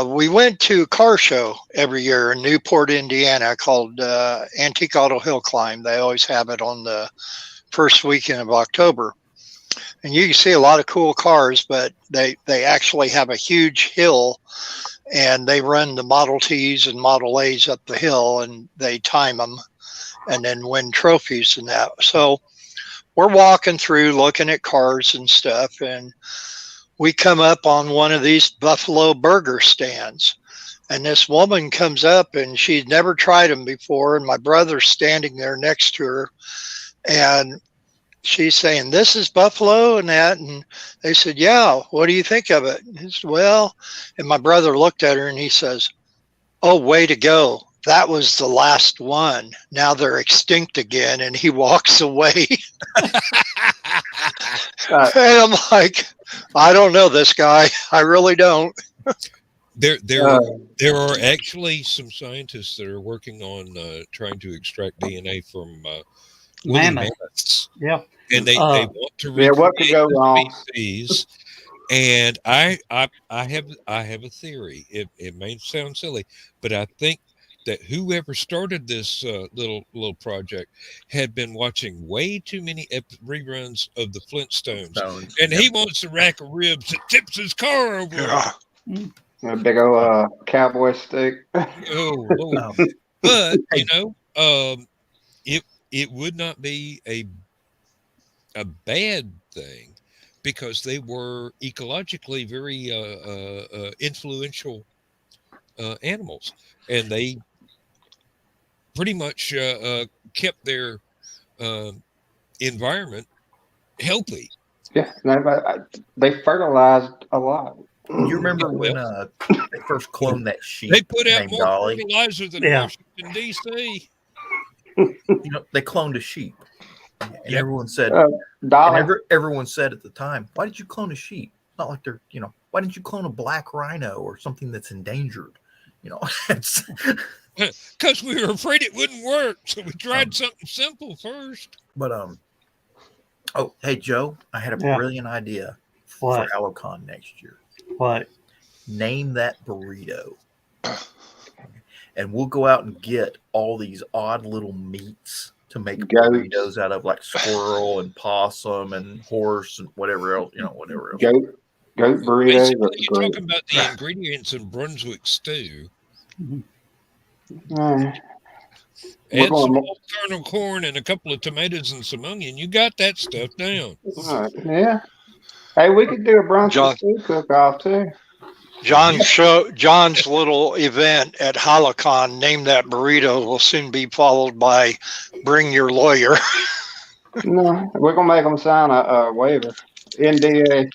We went to a car show every year in Newport, Indiana, called Antique Auto Hill Climb. They always have it on the first weekend of October. And you can see a lot of cool cars, but they actually have a huge hill, and they run the Model Ts and Model As up the hill, and they time them and then win trophies and that. So we're walking through looking at cars and stuff, and we come up on one of these Buffalo burger stands, and this woman comes up, and she'd never tried them before, and my brother's standing there next to her, and she's saying, "This is Buffalo," and that, and they said, "Yeah, what do you think of it?" And he said, "Well," and my brother looked at her and he says, "Oh, way to go. That was the last one. Now they're extinct again," and he walks away. And I'm like, I don't know this guy. I really don't. There are actually some scientists that are working on trying to extract DNA from woolly Mammoth. mammoths, Yeah, and they want to Yeah, what could recreate go the wrong? species. And I have a theory. It may sound silly, but I think that whoever started this little project had been watching way too many reruns of the Flintstones, Stones. and he wants a rack of ribs that tips his car over. Yeah. A big old cowboy stick. Oh, Lord. But it would not be a bad thing, because they were ecologically very influential animals, and they pretty much kept their environment healthy. Yeah, they fertilized a lot. You remember when they first cloned that sheep? They put out named more Dolly? fertilizer than Yeah. Washington, D.C. They cloned a sheep, and Yep. everyone said, Dolly. everyone said at the time, "Why did you clone a sheep? Not like they're, why didn't you clone a black rhino or something that's endangered?" It's, Because we were afraid it wouldn't work, so we tried something simple first. but oh, hey Joe, I had a Yeah. brilliant idea What? for HallowCon next year. what? Name that burrito, and we'll go out and get all these odd little meats to make Goat. burritos out of like squirrel and possum and horse and whatever else, whatever else. Goat burritos Basically, are you're great. talking about the ingredients in Brunswick stew. We're Add some going. whole kernel corn and a couple of tomatoes and some onion. You got that stuff down. Yeah. Hey, we could do a brunch John. food cook-off too. John's little event at HallowCon, name that burrito, will soon be followed by bring your lawyer. No, we're gonna make them sign a waiver, NDA.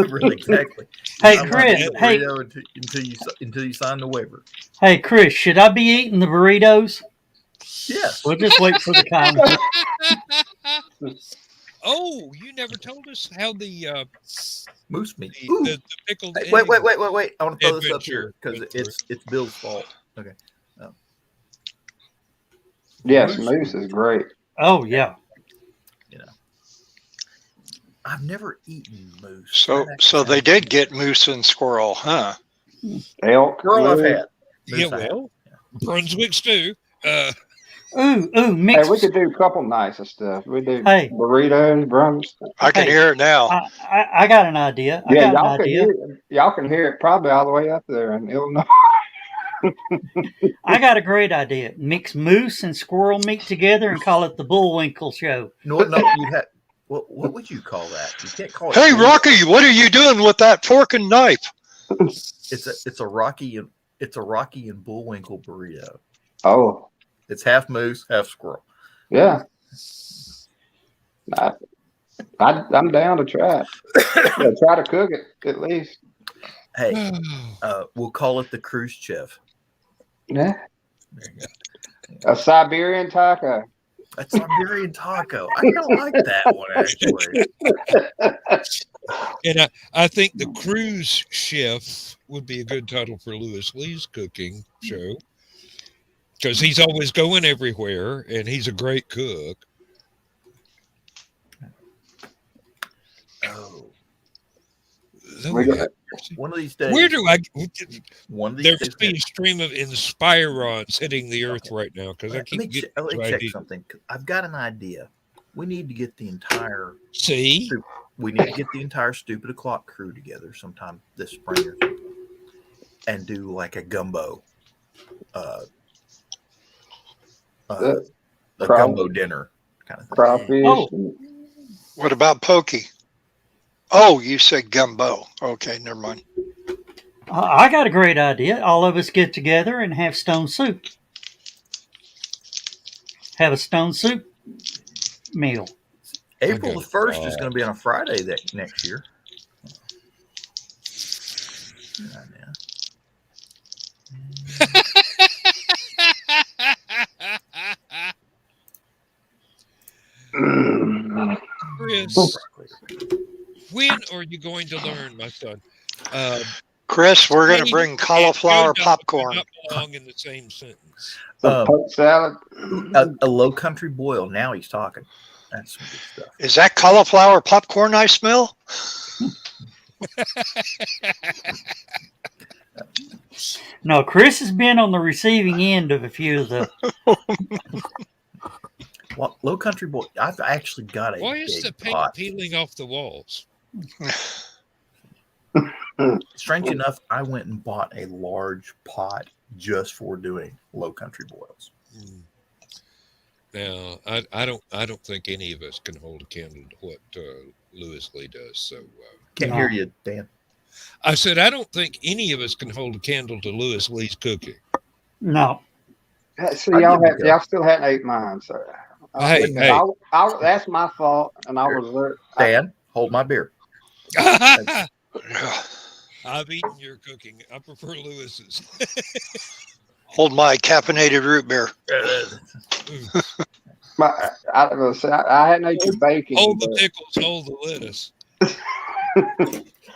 Really, exactly. Hey, I want Chris. the Hey, burrito until you sign the waiver. hey, Chris. Should I be eating the burritos? Yes. We'll just wait for the comment. Oh, you never told us how the Moose meat. the pickled Hey, egg wait! I want to throw this up here adventure because it's Bill's fault. Okay. Yes, moose is great. Oh yeah. I've never eaten moose. So they did get moose and squirrel, huh? Elk. Girl, I've moose. had. Yeah, Moose I had. well, Brunswick stew. Ooh, Hey, mixed. we could do a couple nights of stuff. We do Hey. burritos, brunch. I can Hey, hear it now. I got an idea. I Yeah, got an y'all can idea. hear it. Y'all can hear it probably all the way up there in Illinois. I got a great idea. Mix moose and squirrel meat together and call it the Bullwinkle Show. No, you had. What would you call that? You can't call it. Hey, Rocky, what are you doing with that fork and knife? It's a Rocky and Bullwinkle burrito. Oh, It's half moose, half squirrel. yeah. I'm down to try it. Yeah, try to cook it at least. Hey, we'll call it the Khrushchev. Yeah. There you go. A Siberian taco. A Siberian taco. I don't like that one actually. And I think the cruise chef would be a good title for Lewis Lee's cooking show because he's always going everywhere and he's a great cook. Oh, one of these days. Where do I? One of these There days. must be a stream of inspirons hitting the earth right now because I Let keep me getting check something. I've got an idea. We need to get the entire. See, We need to get the entire Stupid O'Clock crew together sometime this spring or something, and do like a gumbo, a gumbo dinner kind of thing. Crawfish. Oh. What about pokey? Oh, you said gumbo. Okay, never mind. I got a great idea. All of us get together and have stone soup. Have a stone soup meal. April Okay. the 1st is going to be on a Friday that next year. Chris, when are you going to learn, my son? Chris, we're going to Plain bring and cauliflower good popcorn. do not belong in the same sentence. Poke salad. A low country boil. Now he's talking. That's some good stuff. Is that cauliflower popcorn I smell? No, Chris has been on the receiving end of a few of the. Well, low country boil. I've actually got a Why is big the paint pot. peeling off the walls? Strange enough, I went and bought a large pot just for doing low country boils. Now, I don't think any of us can hold a candle to what Lewis Lee does. So Can't hear you, Dan. I said I don't think any of us can hold a candle to Lewis Lee's cooking. No. See, y'all still hadn't ate mine, so Hey. that's my fault, and I was Dan, hold my beer. I've eaten your cooking. I prefer Lewis's. Hold my caffeinated root beer. I hadn't ate the bacon. Hold the pickles, hold the lettuce.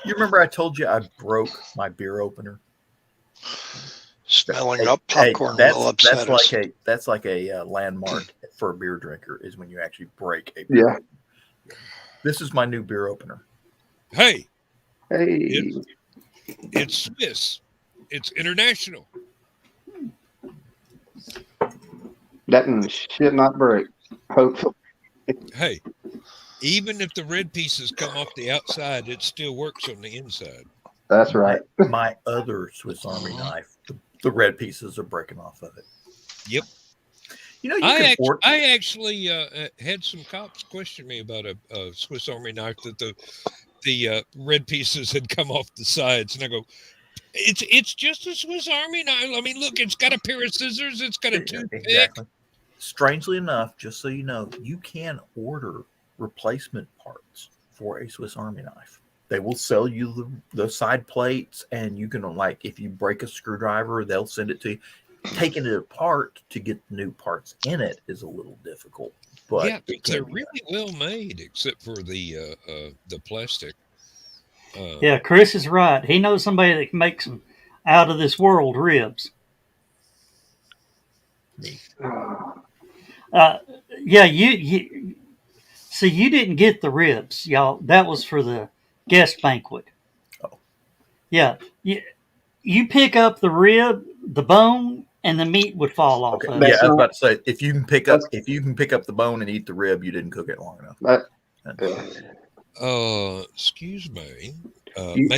You remember I told you I broke my beer opener? Smelling up popcorn will upset us. That's like a landmark for a beer drinker is when you actually break a beer opener. This is my new beer opener. Hey, Hey. it's Swiss. It's international. That should not break. Hopefully. Hey, even if the red pieces come off the outside, it still works on the inside. That's right. My other Swiss Army knife, the red pieces are breaking off of it. Yep. You know, you can I actually had some cops question me about a Swiss Army knife that the red pieces had come off the sides, and I go, it's just a Swiss Army knife. I mean, look, it's got a pair of scissors, it's got a toothpick. Exactly. Strangely enough, just so you know, you can order replacement parts for a Swiss Army knife. They will sell you the side plates, and you can, like, if you break a screwdriver, they'll send it to you. Taking it apart to get the new parts in it is a little difficult. But yeah, they're really well made, except for the plastic. Yeah, Chris is right. He knows somebody that can make some out of this world ribs. Me. Yeah, you see, you didn't get the ribs, y'all. That was for the guest banquet. Oh. Yeah, you pick up the rib, the bone, and the meat would fall off. Okay. Of Yeah, it. I was about to say, if you can pick up the bone and eat the rib, you didn't cook it long enough. Excuse me. You-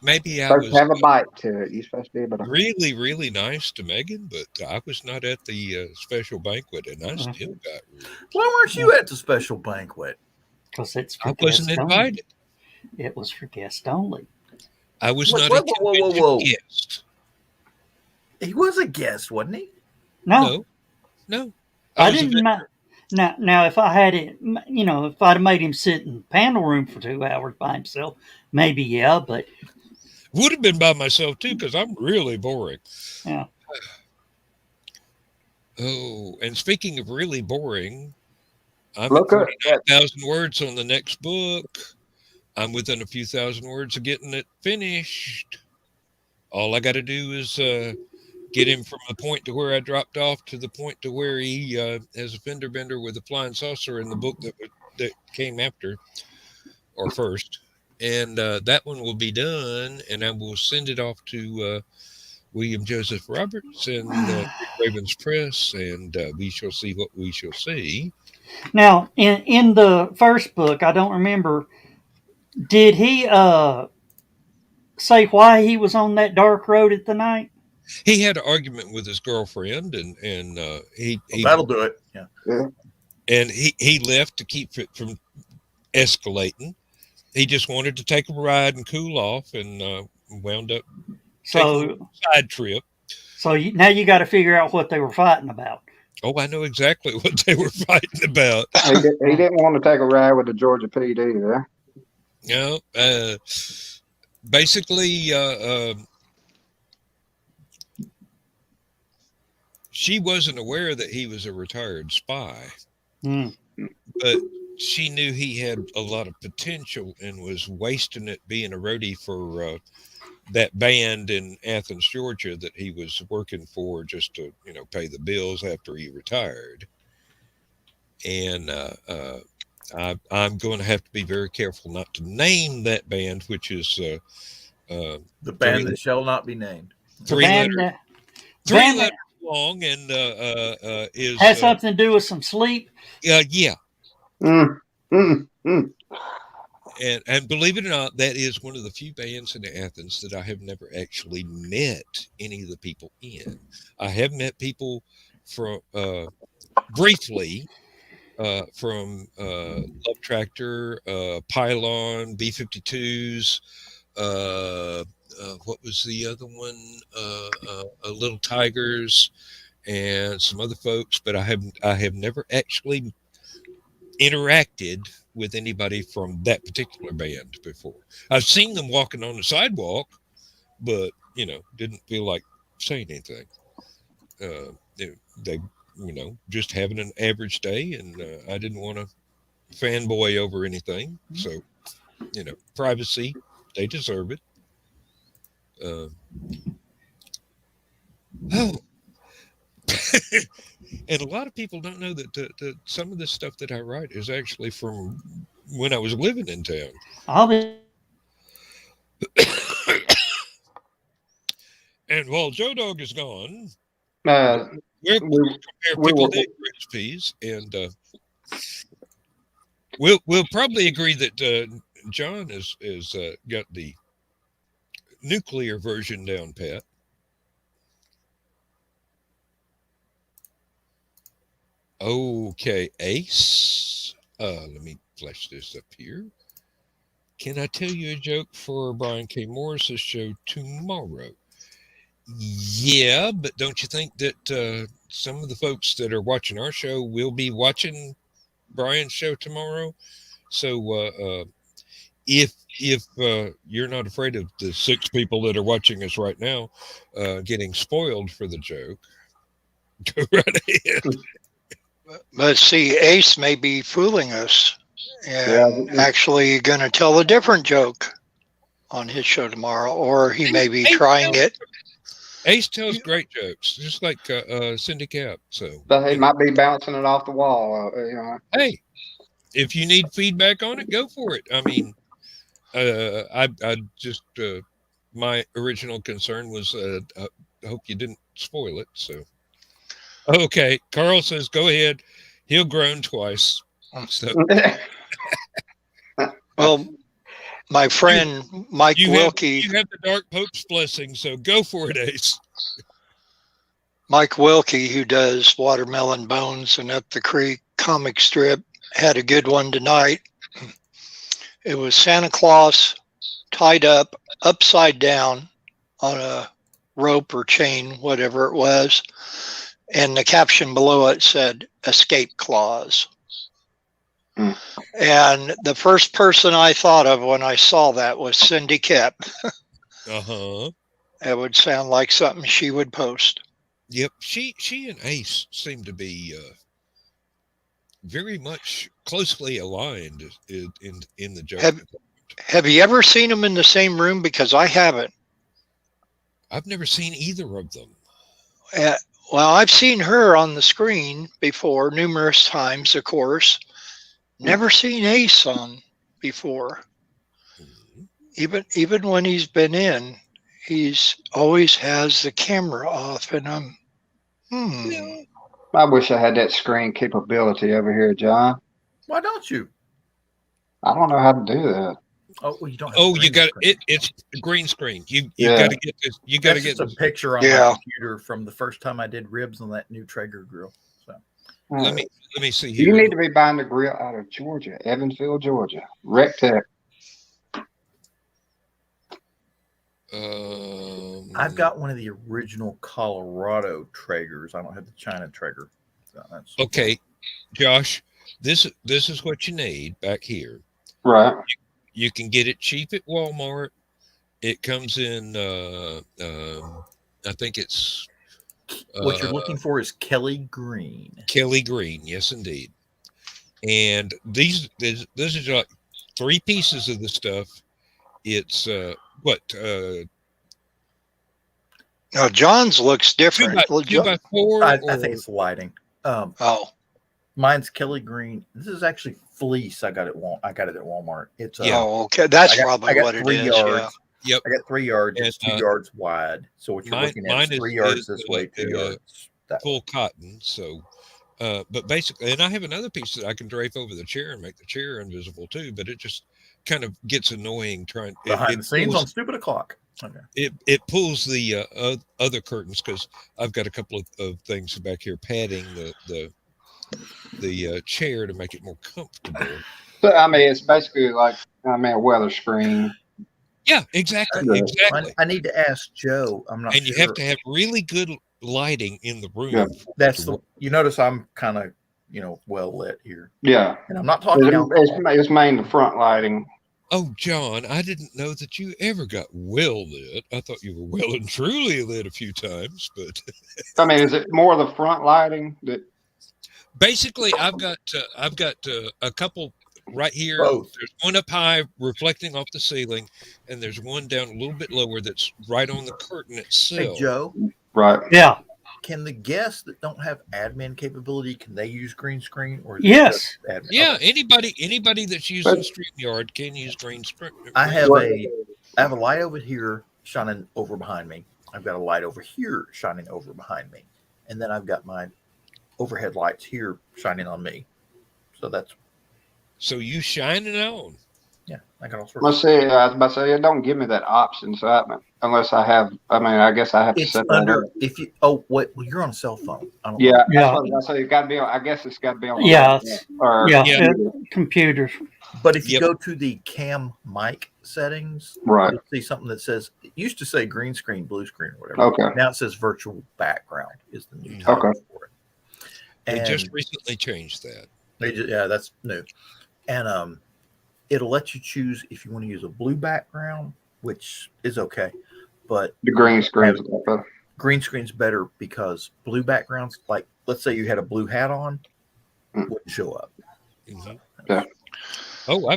Maybe I Supposed was to have a bite to it. You're supposed to be able to. really, really nice to Megan, but I was not at the special banquet, and I still got ribs. Why weren't you at the special banquet? Because it's for I wasn't guests invited. only. It was for guests only. I was not Whoa, a convention guest. He was a guest, wasn't he? No, No. I was a didn't. Now, if I had it, if I'd have made him sit in the panel room for 2 hours by himself, maybe yeah. But would have been by myself too, because I'm really boring. yeah. Oh, and speaking of really boring, I'm Look at up. 49,000 words on the next book. I'm within a few thousand words of getting it finished. All I got to do is get him from the point to where I dropped off to the point to where he has a fender bender with a flying saucer in the book that came after or first. And that one will be done, and I will send it off to William Joseph Roberts and Ravens Press, and we shall see what we shall see. Now, in the first book, I don't remember. Did he say why he was on that dark road at the night? He had an argument with his girlfriend, and he That'll do it. Yeah. and he left to keep it from escalating. He just wanted to take a ride and cool off, and wound up taking a side trip. So now you got to figure out what they were fighting about. Oh, I know exactly what they were fighting about. He didn't want to take a ride with the Georgia PD, yeah? No, basically, she wasn't aware that he was a retired spy, but she knew he had a lot of potential and was wasting it being a roadie for that band in Athens, Georgia, that he was working for just to, pay the bills after he retired. And I'm going to have to be very careful not to name that band, which is the band that shall not be named. Three letters long, and is has something to do with some sleep. Yeah. And believe it or not, that is one of the few bands in Athens that I have never actually met any of the people in. I have met people from briefly from Love Tractor, Pylon, B-52s. What was the other one? Little Tigers, and some other folks. But I have never actually interacted with anybody from that particular band before. I've seen them walking on the sidewalk, but didn't feel like saying anything. They just having an average day, and I didn't want to fanboy over anything. So, privacy, they deserve it. And a lot of people don't know that some of the stuff that I write is actually from when I was living in town. And while Joe Dog is gone, We'll compare pickled egg recipes, and we'll probably agree that John is got the nuclear version down pat. Okay, Ace. Let me flash this up here. Can I tell you a joke for Brian K. Morris's show tomorrow? Yeah, but don't you think that some of the folks that are watching our show will be watching Brian's show tomorrow? So if you're not afraid of the 6 people that are watching us right now getting spoiled for the joke, go right ahead. But see, Ace may be fooling us and actually going to tell a different joke on his show tomorrow, or he may be trying it. Ace tells great jokes, just like Cindy Cap. So, but he might be bouncing it off the wall. Hey, if you need feedback on it, go for it. I mean, I just my original concern was I hope you didn't spoil it. So, okay, Carl says go ahead. He'll groan twice. So. Well, my friend Mike Wilkie. You have the Dark Pope's blessing, so go for it, Ace. Mike Wilkie, who does Watermelon Bones and Up the Creek comic strip, had a good one tonight. It was Santa Claus tied up upside down on a rope or chain, whatever it was. And the caption below it said, "Escape Clause." And the first person I thought of when I saw that was Cindy Kep. Uh-huh. It would sound like something she would post. Yep. She and Ace seem to be very much closely aligned in the joke. Have you ever seen them in the same room? Because I haven't. I've never seen either of them. Well, I've seen her on the screen before, numerous times, of course. Never seen Ace on before. Even when he's been in, he's always has the camera off, and I'm. I wish I had that screen capability over here, John. Why don't you? I don't know how to do that. Oh, well, you don't. Oh, you got it. It's a green screen. You got to get this. You got to get a picture on my computer from the first time I did ribs on that new Traeger grill. So let me see here. You need to be buying the grill out of Georgia, Evansville, Georgia. Rectech. I've got one of the original Colorado Traegers. I don't have the China Traeger. So okay, Josh. This is what you need back here. Right. You can get it cheap at Walmart. It comes in, I think it's... what you're looking for is Kelly Green. Kelly Green, yes, indeed. And these are like 3 pieces of the stuff. It's, now, John's looks different. 2 by 4? I think it's lighting. Mine's Kelly Green. This is actually fleece. I got it at Walmart. It's okay. That's probably what it is. Yards. Yeah. Yep. I got 3 yards. It's 2 yards wide. So what you're looking at is 3 yards this way, 2 yards that full cotton. So, but basically, and I have another piece that I can drape over the chair and make the chair invisible too. But it just kind of gets annoying trying behind the scenes on Stupid O'Clock. Okay. It pulls the other curtains because I've got a couple of things back here padding the chair to make it more comfortable. So, I mean, it's basically like a weather screen. Yeah, exactly. I need to ask Joe. I'm not. And you have to have really good lighting in the room. Yeah. That's you notice I'm kind of well lit here. Yeah, and I'm not talking. It's mainly the front lighting. Oh, John, I didn't know that you ever got well lit. I thought you were well and truly lit a few times, but I mean, is it more the front lighting that? Basically, I've got a couple right here. Both. There's one up high reflecting off the ceiling, and there's one down a little bit lower that's right on the curtain itself. Hey, Joe. Right. Yeah. Can the guests that don't have admin capability, can they use green screen? Or yes. Admin? Yeah, okay. anybody that's using StreamYard can use green screen. I have a light over here shining over behind me. I've got a light over here shining over behind me. and then I've got my overhead lights here shining on me. So that's So you shining on. yeah, I got all sorts. Let's see. I was about to say it don't give me that option, so unless I have. I mean, I guess I have to It's set that under up. if you. Oh wait, well you're on a cell phone. I don't Yeah, know. that's Yeah. what I was about to say. It got to be on. I guess it's got to be on. Yeah, Or yeah, Yeah. computers. But if you Yep. go to the cam mic settings, Right. you'll see something that says it used to say green screen, blue screen, or whatever. Okay. Now it says virtual background is the new Mhm. title Okay. for it. They And just recently changed that. yeah, that's new. And it'll let you choose if you want to use a blue background, which is okay, but The green screen's green screen's better because blue backgrounds, like let's say you had a blue hat on, wouldn't show up. Mhm. Yeah. Oh,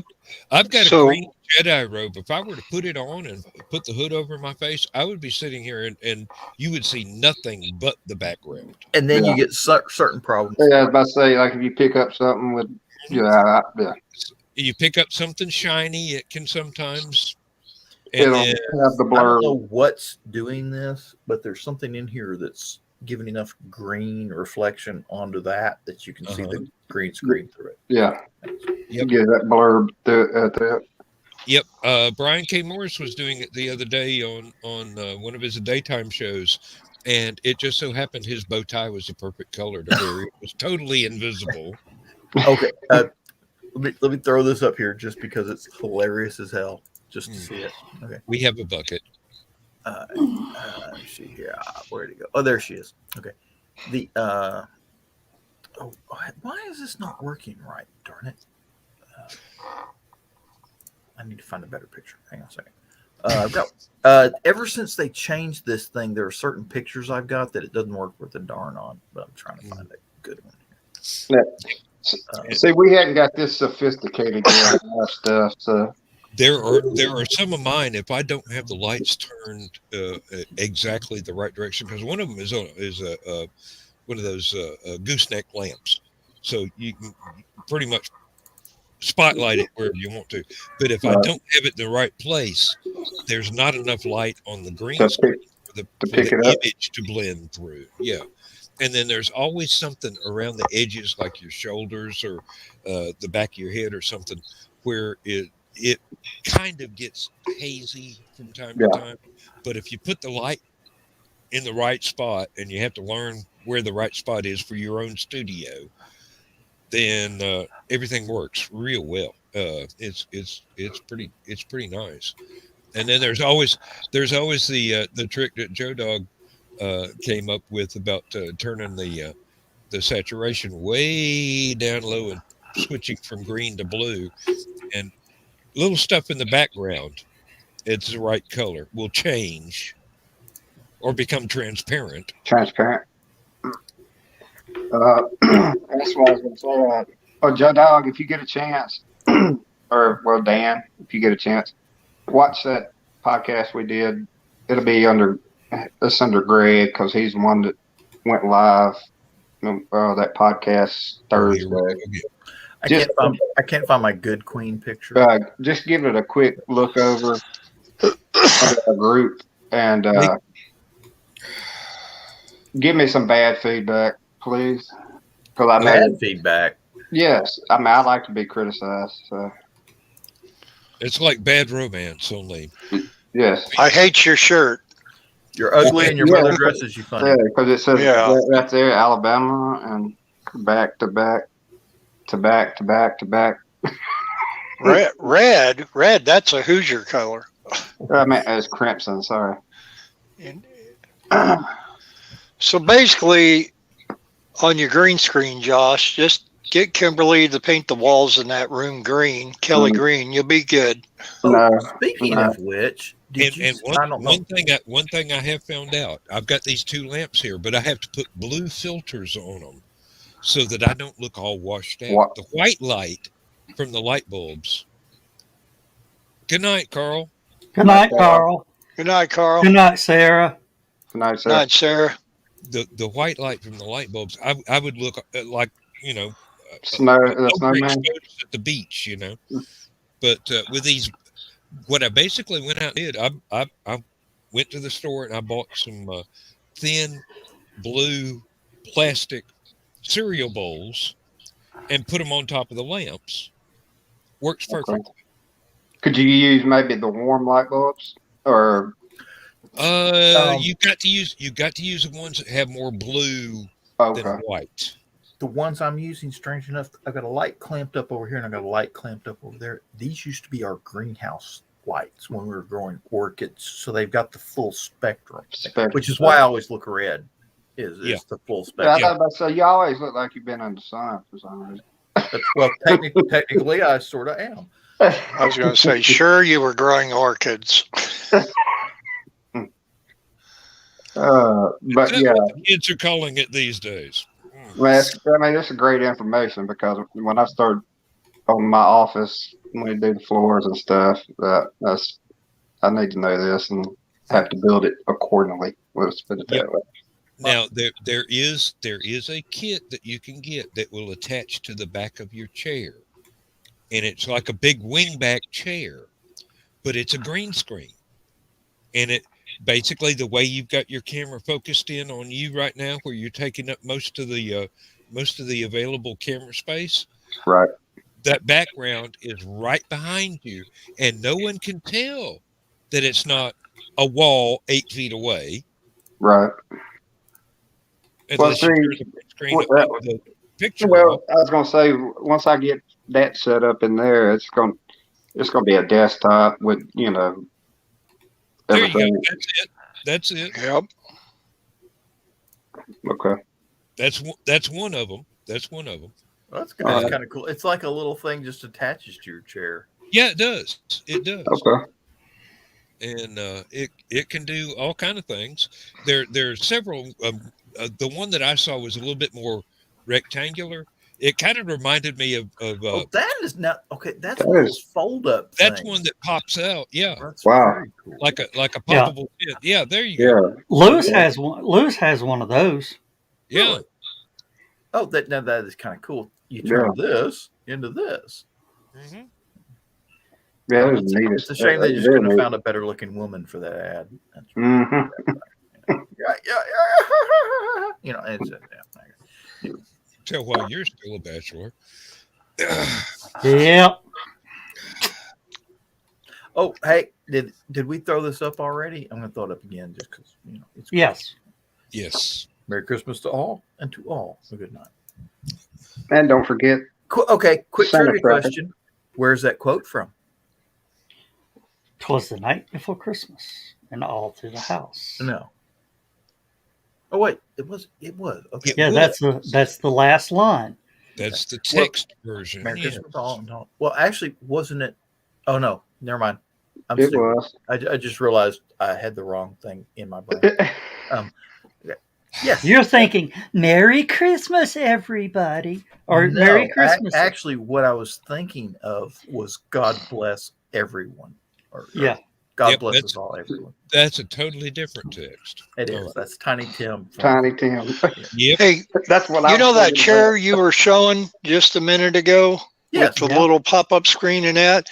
I've got a So- green Jedi robe. If I were to put it on and put the hood over my face, I would be sitting here and you would see nothing but the background. And then Yeah. you get certain problems. Yeah, I was about to say, like if you pick up something with, yeah. You pick up something shiny, it can sometimes, It'll and then have the I don't blur. know what's doing this, but there's something in here that's giving enough green reflection onto that you can see the green screen through it. Yeah. Yep. Get that blurb through it. Yep. Brian K. Morris was doing it the other day on one of his daytime shows, and it just so happened his bow tie was the perfect color to wear. It was totally invisible. Okay, let me throw this up here just because it's hilarious as hell just to see it. Okay, We have a bucket. she here. Where'd it go? Oh, there she is. Okay, the oh, why is this not working right? Darn it! I need to find a better picture. Hang on a second. I've got ever since they changed this thing, there are certain pictures I've got that it doesn't work with the darn on, but I'm trying to find a good one here. See, we hadn't got this sophisticated yet, stuff. So There are some of mine. If I don't have the lights turned exactly the right direction, because one of them is one of those gooseneck lamps, so you can pretty much spotlight it wherever you want to. But if I don't have it in the right place, there's not enough light on the green screen for the image to blend through. Yeah. And then there's always something around the edges, like your shoulders or the back of your head or something, where it kind of gets hazy from time to time. But if you put the light in the right spot, and you have to learn where the right spot is for your own studio, then everything works real well. It's pretty nice. And then there's always the trick that Joe Dog came up with about turning the saturation way down low and switching from green to blue, and little stuff in the background, it's the right color, will change or become transparent. Transparent. That's what I was going to say. Joe Dog, if you get a chance, or well, Dan, if you get a chance, watch that podcast we did. It'll be under Greg because he's the one that went live. That podcast Thursday. I can't find my good queen picture. Just give it a quick look over a group and give me some bad feedback, please. Because bad feedback. Yes, I mean I like to be criticized. So. It's like Bad Romance, only. Yes. I hate your shirt. You're ugly and your mother dresses you funny. Yeah, because it says right there, Alabama, and back to back to back to back to back. Red. That's a Hoosier color. I mean, it's crimson. Sorry. So basically, on your green screen, Josh, just get Kimberly to paint the walls in that room green, Kelly green. You'll be good. Speaking of which, one thing I have found out, I've got these two lamps here, but I have to put blue filters on them so that I don't look all washed out. What? The white light from the light bulbs. Good night, Carl. Good night, Carl. Good night, Carl. Good night, Sarah. Good night, Good night, Sarah. The white light from the light bulbs, I would look like, snowman at the beach, But with these, what I basically went out and did, I went to the store and I bought some thin blue plastic cereal bowls and put them on top of the lamps. Works perfectly. Could you use maybe the warm light bulbs or? You got to use the ones that have more blue than white. The ones I'm using, strange enough, I've got a light clamped up over here and I've got a light clamped up over there. These used to be our greenhouse lights when we were growing orchids, so they've got the full spectrum. Which is why I always look red. Is the full spectrum? Yeah, so you always look like you've been in the sun for some reason. Well, technically, I sort of am. I was going to say, sure, you were growing orchids. But yeah, what the kids are calling it these days. Well, it's a great information because when I start on my office, when we do the floors and stuff, I need to know this and have to build it accordingly. Let's put it that way. Now there is a kit that you can get that will attach to the back of your chair, and it's like a big wingback chair, but it's a green screen, and it basically the way you've got your camera focused in on you right now, where you're taking up most of the available camera space. Right. That background is right behind you, and no one can tell that it's not a wall 8 feet away. Right. Unless well, you turn the screen up the picture. Well, I was going to say, once I get that set up in there, it's going to be a desktop with, everything. There you go. That's it. Yep. Okay. That's one of them. Well, that's kind of cool. It's like a little thing just attaches to your chair. Yeah, it does. It does. Okay. And it can do all kind of things. There's several. The one that I saw was a little bit more rectangular. It kind of reminded me of that is not okay. That's one of those fold up. That's one that pops out. Yeah. That's very cool. Like a poppable pin. Yeah. There you go. Lewis has one. Lewis has one of those. Yeah. Really? Oh, that is kind of cool. You turn this into this. Mm-hmm. Yeah, it was neat. It's a shame they just couldn't have found a better looking woman for that ad. Mm-hmm. Tell why you're still a bachelor. Yep. Oh, hey, did we throw this up already? I'm going to throw it up again just because it's yes. Yes. Merry Christmas to all, and to all a good night. And don't forget. Quick trivia question: where's that quote from? 'Twas the night before Christmas, and all through the house. No. Oh wait, it was. Okay. Yeah, that's the last line. That's the text version. Merry Christmas to all and all. Well, actually, wasn't it? Oh no, never mind. It was. I just realized I had the wrong thing in my brain. Yes. You're thinking Merry Christmas, everybody, or No, Merry Christmas. Actually, what I was thinking of was God bless everyone. God bless us all, everyone. That's a totally different text. It is. That's Tiny Tim. Tiny Tim. Yep. Hey, that's what I. That chair you were showing just a minute ago with the little pop-up screen and that.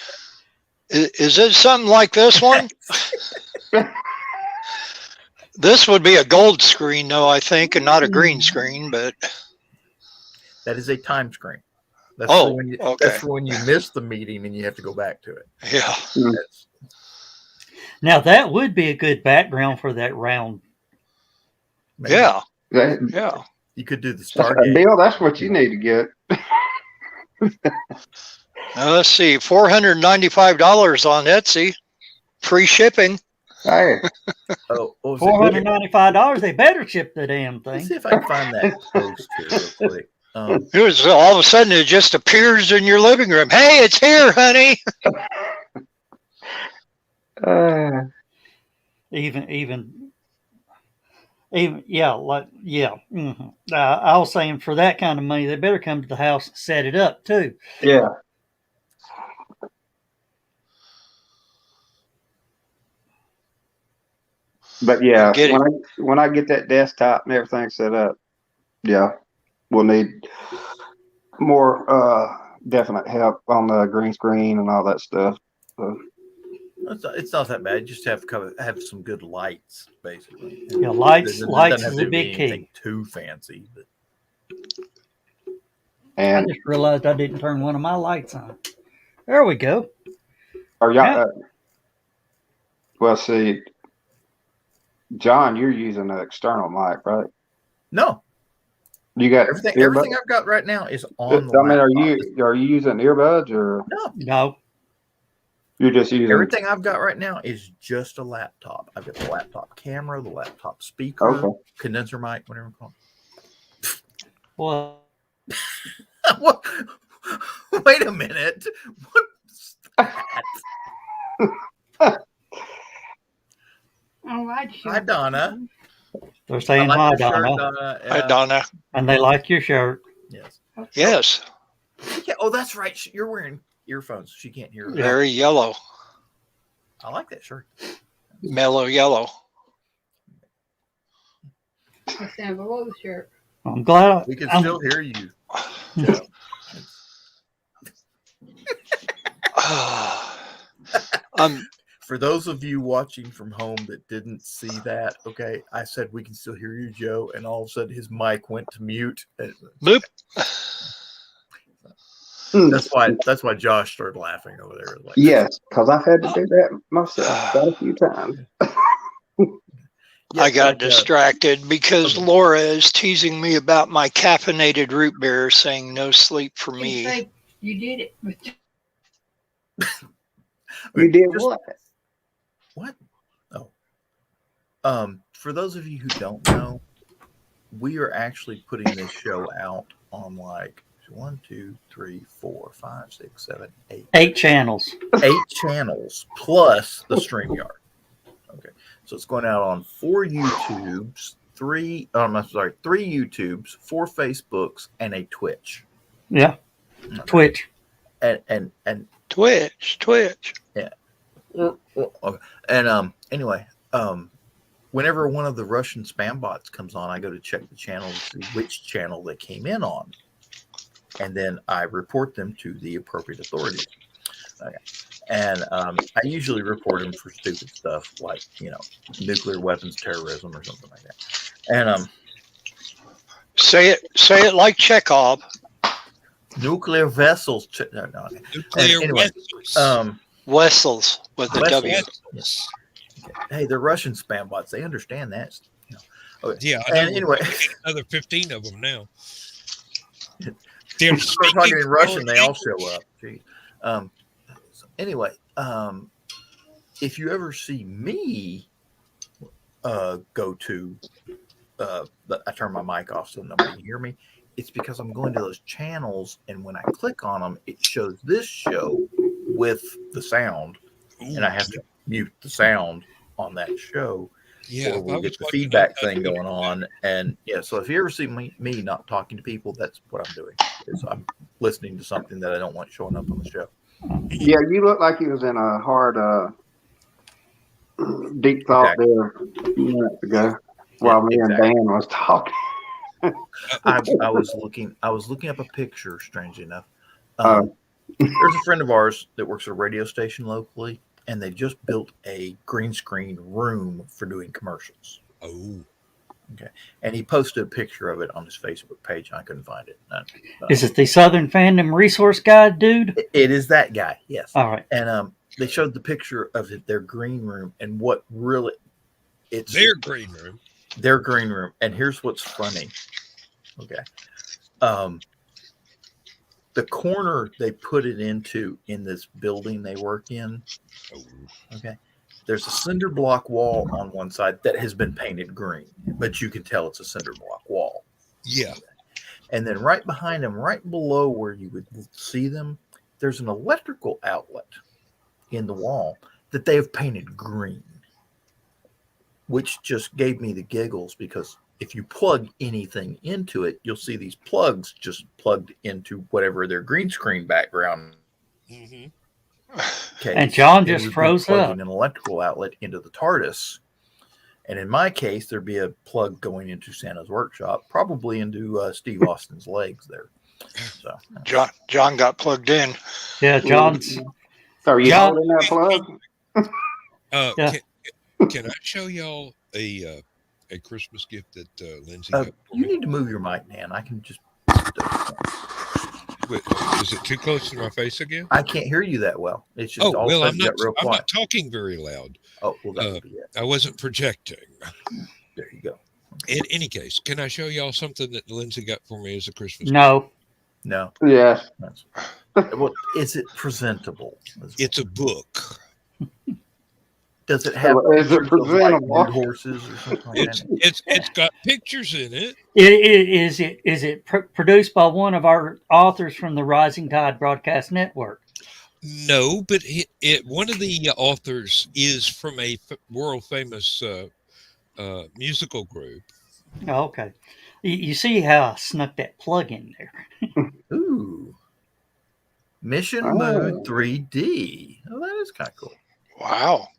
Is it something like this one? This would be a gold screen, though, I think, and not a green screen. But that is a time screen. That's That's for when you miss the meeting and you have to go back to it. Yeah. Now that would be a good background for that round. Maybe. Yeah. Yeah. You could do the Stargate. Bill, that's what you need to get. Now, let's see, $495 on Etsy, free shipping. Hey. $495. They better ship the damn thing. Let's see if I can find that post here real quick. It was all of a sudden it just appears in your living room. Hey, it's here, honey. Even Mm-hmm. I was saying for that kind of money, they better come to the house and set it up too. Yeah. But yeah, when I get that desktop and everything set up, we'll need more definite help on the green screen and all that stuff. So. It's not that bad. You just have to have some good lights, basically. Yeah, lights It lights doesn't is have a to be big anything key. too fancy. But I And just realized I didn't turn one of my lights on. There we go. are y'all? Yeah. Well, see, John, you're using an external mic, right? no, You got everything earbuds. I've got right now is I on the mean, laptop. are you using earbuds or No, No. you're just using? everything I've got right now is just a laptop. I've got the laptop camera, the laptop speaker, Okay. condenser mic, whatever you call Well, it. What? Wait a minute. What's that? All right, Hi, Donna. they're I saying like hi, your shirt, Donna, Donna. Hi, Donna. and they like your shirt. Yes. Yes, Yeah. Oh, that's right. You're wearing earphones. She can't hear. Yeah. very yellow, I like that shirt. mellow yellow. What's down below the shirt? I'm glad. We can I'm- still hear you, Joe. For those of you watching from home that didn't see that, okay, I said we can still hear you, Joe, and all of a sudden his mic went to mute. Boop. That's why Josh started laughing over there. Like, Yes, because I've had to do that myself quite a few times. yeah, I got like, distracted because okay. Laura is teasing me about my caffeinated root beer, saying no sleep for You me. say you did it. You did just- what? What? Oh. For those of you who don't know, we are actually putting this show out on like 1, 2, 3, 4, 5, 6, 7, 8. 8 channels. 8 channels plus the StreamYard. Okay. So it's going out on 4 YouTubes, 3 YouTubes, 4 Facebooks, and a Twitch. Yeah. Twitch. And Twitch. okay. And anyway, whenever one of the Russian spam bots comes on, I go to check the channel to see which channel they came in on. And then I report them to the appropriate authorities. Okay. And I usually report them for stupid stuff like, nuclear weapons, terrorism, or something like that. And Say it like Chekhov. nuclear vessels. Nuclear anyway, vessels. Wessels with a W. Vessels. Hey, they're Russian spam bots. They understand that. Okay. Yeah, I know. And anyway, another 15 of them now. They're talking in Russian, they all show up. Gee. Anyway, if you ever see me go to, I turn my mic off so nobody can hear me. It's because I'm going to those channels, and when I click on them, it shows this show with the sound, and I have to mute the sound on that show. Yeah, or we'll get the feedback thing going on. And yeah, so if you ever see me not talking to people, that's what I'm doing. Is I'm listening to something that I don't want showing up on the show. Yeah, you look like you was in a hard, deep thought there a few minutes ago while me and Dan was talking. I was looking up a picture, strangely enough. There's a friend of ours that works at a radio station locally, and they just built a green screen room for doing commercials. Oh. Okay. And he posted a picture of it on his Facebook page, and I couldn't find it. Is it the Southern Fandom Resource Guide dude? It is that guy, yes. All right. And they showed the picture of their green room, and what really it's Their green room. Their green room. And here's what's funny. Okay. The corner they put it into in this building they work in. Okay. There's a cinder block wall on one side that has been painted green, but you can tell it's a cinder block wall. Yeah. And then right behind them, right below where you would see them, there's an electrical outlet in the wall that they have painted green, which just gave me the giggles because if you plug anything into it, you'll see these plugs just plugged into whatever their green screen background. Mm-hmm. Okay. And John Then just you'd be froze plugging up. an electrical outlet into the TARDIS. And in my case, there'd be a plug going into Santa's workshop, probably into Steve Austin's legs there. So John got plugged in. Yeah, John's. So are you John- holding that plug? Uh, Yeah. can I show y'all a Christmas gift that Lindsay Uh, got for you me? need to move your mic, Dan. I can just. Wait, is it too close to my face again? I can't hear you that well. It's just Oh all of a well, sudden you got real I'm quiet. not talking very loud. Oh, well, that Uh, would be it. I wasn't projecting. There you go. In any case, can I show y'all something that Lindsay got for me as a Christmas gift? No. No. Yes. That's, well, is it presentable? It's a book. Does it have Is it pictures of like presentable? weird horses or something like It's that? it's got pictures in it. Is it produced by one of our authors from the Rising Tide Broadcast Network? No, but one of the authors is from a world famous musical group. Oh, okay. You see how I snuck that plug in there. Ooh. Mission Oh. Moon 3D. Oh, that is kind of cool. Wow.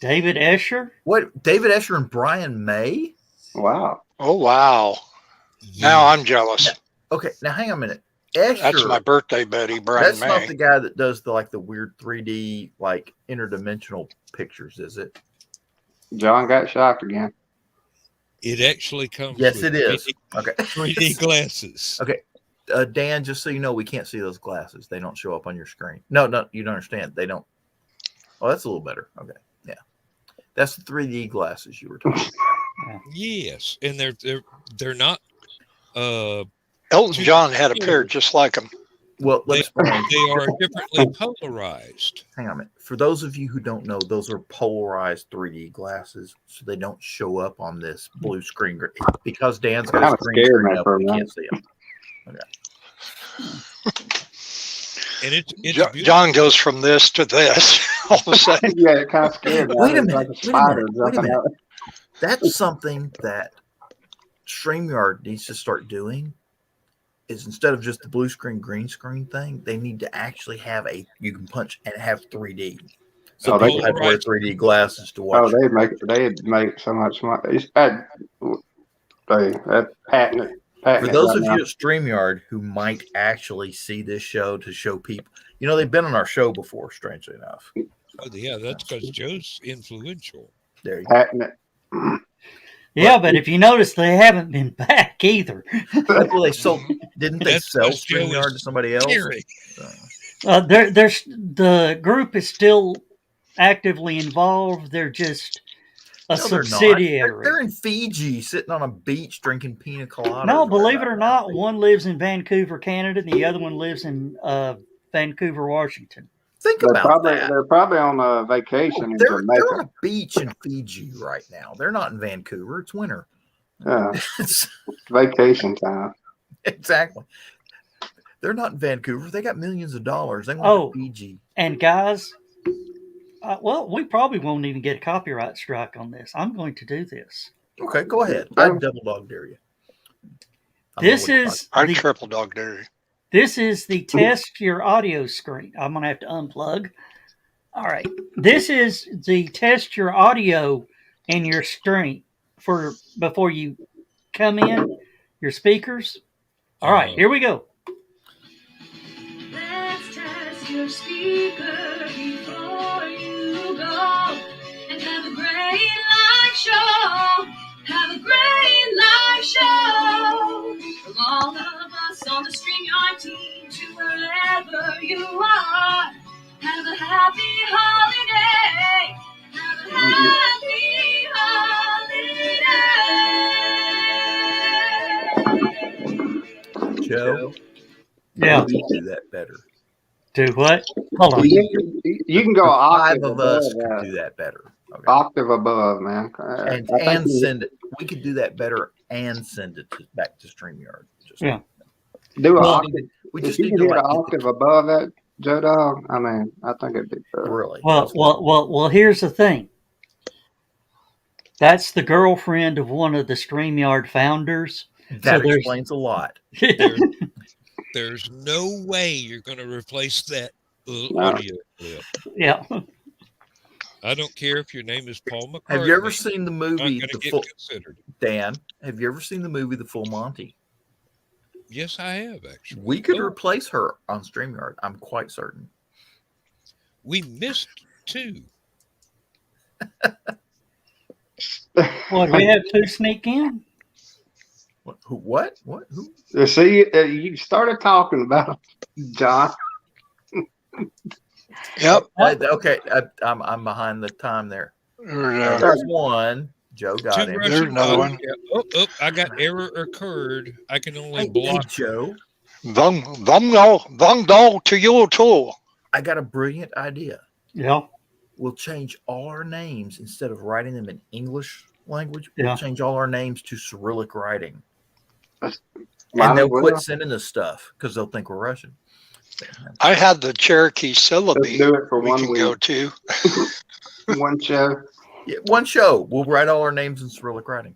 David Escher? What? David Escher and Brian May? Wow. Oh, wow. Now I'm jealous. Okay, now hang on a minute. Escher. That's my birthday buddy, Brian That's not May. the guy that does the weird 3D like interdimensional pictures, is it? John got shocked again. It actually comes. Yes, with it is. 3D, Okay. 3D glasses. Okay. Dan, just so you know, we can't see those glasses. They don't show up on your screen. No, you don't understand. They don't. Oh, that's a little better. Okay. Yeah. That's the 3D glasses you were talking about. Yes, and they're not. Elton John had a pair just like him. Well, They, let's explain. they are differently polarized. Hang on a minute. For those of you who don't know, those are polarized 3D glasses, so they don't show up on this blue screen. Because Dan's got his Kinda green scared screen me up, for a we minute. can't see them. And it's beautiful. John goes from this to this all of a sudden. Yeah, it kind of scared me. Wait a It's minute, like a wait a spider minute, wait a jumping minute. out. That's something that StreamYard needs to start doing. Is instead of just the blue screen, green screen thing, they need to actually have you can punch and have 3D. So Oh, they people have to wear 3D glasses to watch. Oh, they'd make so much money. That patent For those right of now. you at StreamYard who might actually see this show to show people, they've been on our show before, strangely enough. Oh, yeah, that's because Joe's influential. There you go. Patent it. Yeah, but if you notice, they haven't been back either. Well, they sold. Didn't they That's sell 'cause Joe StreamYard is to somebody else? Scary. There's the group is still actively involved. They're just a No, they're not. subsidiary. They're in Fiji, sitting on a beach drinking pina coladas. No, right believe it about or now. not, one lives in Vancouver, Canada, and the other one lives in Vancouver, Washington. Think They're about that. They're probably on a vacation in They're Jamaica. on a beach in Fiji right now. They're not in Vancouver. It's winter. Yeah, vacation time. Exactly. They're not in Vancouver. They got millions of dollars. They want to Fiji. And guys, well, we probably won't even get a copyright strike on this. I'm going to do this. Okay, go ahead. I double dog dare you. I triple dog dare you. This is the test your audio screen. I'm going to have to unplug. All right. This is the test your audio and your screen for before you come in, your speakers. All right, here we go. Let's test your speaker before you go and have a great live show. Have a great live show from all of us on the StreamYard team to wherever you are. Have a happy holiday. Have a happy holiday. Joe? Yeah. We do that better. Do what? Hold on. You can go The octave five of above us that. could do that better. Okay. Octave above, man. And send it. We could do that better and send it back to StreamYard. Yeah. Do an Well, octave. we If just you need can to hit an like octave above that, Joe Dog, I mean, I think it'd be good. really. Well. Here's the thing. That's the girlfriend of one of the StreamYard founders. That explains a lot. There's no way you're going to replace that little No. audio clip. Yeah. I don't care if your name is Paul McCartney. Have you ever seen the Not movie going to The get Full considered. Dan? Have you ever seen the movie The Full Monty? Yes, I have actually. We could Oh, replace her on StreamYard. I'm quite certain. we missed two. What, we have two sneak in? What? Who? What? What? Who? See, you started talking about John. Yep. Okay, I'm behind the time there. There's one. Joe got Two him. There's Russian another bots. one. Yeah. Oh, I got error occurred. I can only Hey, block. Joe, Vang dog to your tool. I got a brilliant idea. Yeah. We'll change all our names instead of writing them in English language. Yeah. We'll change all our names to Cyrillic writing, Might and they'll as well. quit sending us stuff because they'll think we're Russian. I had the Cherokee Let's syllabi do it for we one can week. go to. One show. Yeah, one show. We'll write all our names in Cyrillic writing.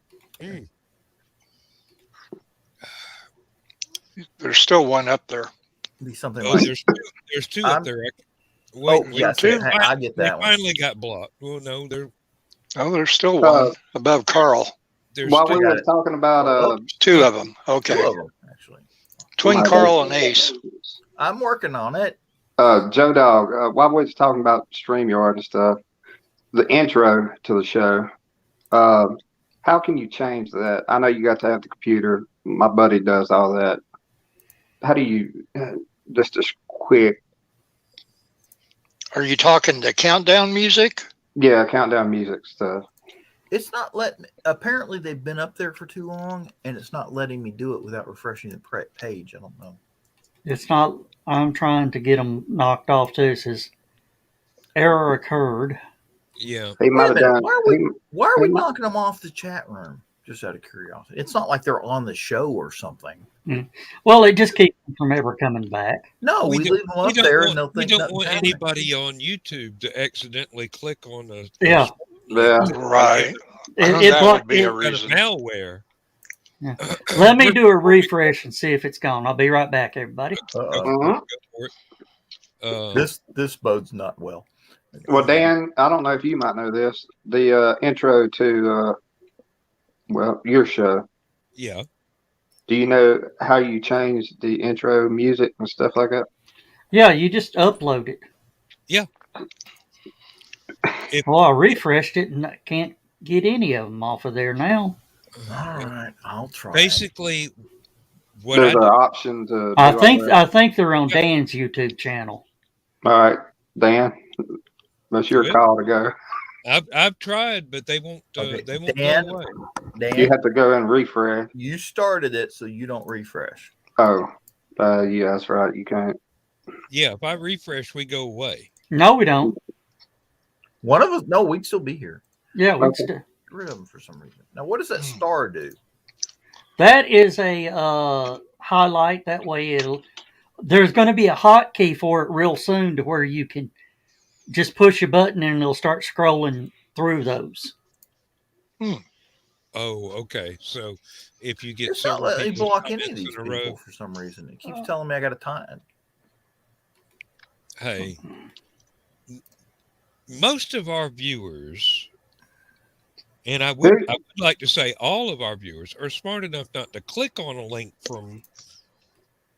There's still one up there. Be something Oh, like. there's two I'm- up there. Wait, Oh, wait, yes, two. I get they that one. finally got blocked. Well, no, Oh, there's still one above Carl. there's While two. we got were it. talking about Two of them. Two Okay. of them, actually. Twin Carl and Ace. I'm working on it. Joe Dog, while we was talking about StreamYard and stuff, the intro to the show, how can you change that? I know you got to have the computer. My buddy does all that. How do you just quick? Are you talking the countdown music? Yeah, countdown music stuff. It's not letting. Apparently, they've been up there for too long, and it's not letting me do it without refreshing the page. I don't know. It's not. I'm trying to get them knocked off too. It says error occurred. Yeah. He Wait might a have minute. done. Why are we he might- knocking them off the chat room? Just out of curiosity. It's not like they're on the show or something. Well, it just keeps them from ever coming back. No, we leave them up there, and they'll we think don't nothing's want happening. anybody on YouTube to accidentally click on a Yeah. Yeah. Right. It that blocked would be a kind of reason. malware. Let me do a refresh and see if it's gone. I'll be right back, everybody. Uh-oh. Mhm. For it. This bodes not well. Well, Dan, I don't know if you might know this. The intro to your show. Yeah. Do you know how you change the intro music and stuff like that? Yeah, you just upload it. Yeah. Well, I refreshed it and I can't get any of them off of there now. All right, I'll try. Basically, what There's I an do, option to. I do all think that. I think they're on Dan's YouTube channel. All right, Dan, that's your Good. call to go. I've tried, but they won't. Okay, They won't Dan. go away. You Dan, have to go and refresh. you started it, so you don't refresh. Oh, yeah, that's right. You can't. Yeah, if I refresh, we go away. No, we don't. One of us, no, we'd still be here. Yeah, we Okay. Get rid of them for some reason. Now, what does that star do? that is a highlight. That way, there's going to be a hotkey for it real soon to where you can just push a button and it'll start scrolling through those. Oh, okay. So if you get It's not several letting me people's block any of comments these in a row, people for some reason. It keeps telling me I got a time. hey, most of our viewers, and I would like to say all of our viewers, are smart enough not to click on a link from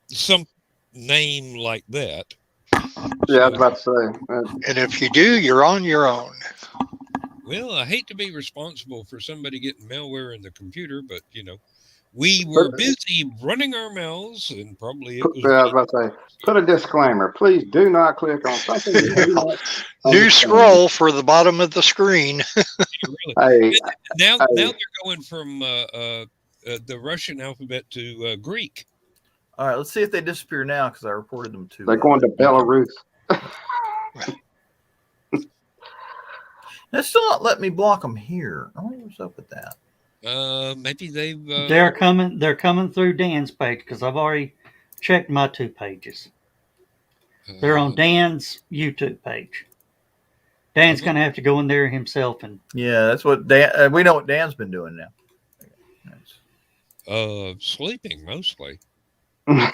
some name like that. Yeah, I was about to say. And if you do, you're on your own. Well, I hate to be responsible for somebody getting malware in the computer, but we were busy running our mouths, and probably it was. Yeah, I was about to say. Put a disclaimer. Please do not click on something. You do not New understand. scroll for the bottom of the screen. Really. Hey, Now they're going from the Russian alphabet to Greek. All right, let's see if they disappear now because I reported them to. they're going to Belarus. It's still not letting me block them here. I wonder what's up with that. Maybe they've. They're coming. They're coming through Dan's page because I've already checked my 2 pages. They're on Dan's YouTube page. Dan's going to have to go in there himself and. Yeah, that's what Dan. We know what Dan's been doing now. Sleeping mostly. My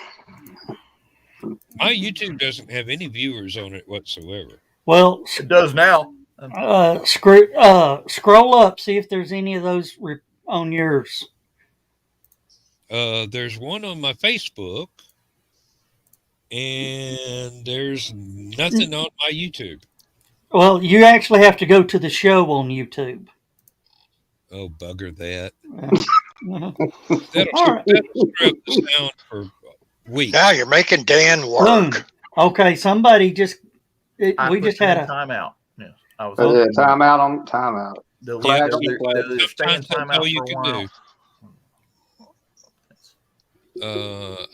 YouTube doesn't have any viewers on it whatsoever. Well, It does now. scroll up, see if there's any of those on yours. There's one on my Facebook, and there's nothing on my YouTube. Well, you actually have to go to the show on YouTube. Oh, bugger that. Uh-huh. That'll, All right. that'll screw up the sound for weeks. Now you're making Dan Boom. work. Okay, somebody just I we put just them had in a timeout. Yes, I was. Yeah, timeout on timeout. They'll Yeah, they'll Flag on either stay in sometimes that's all timeout you for a can while. do.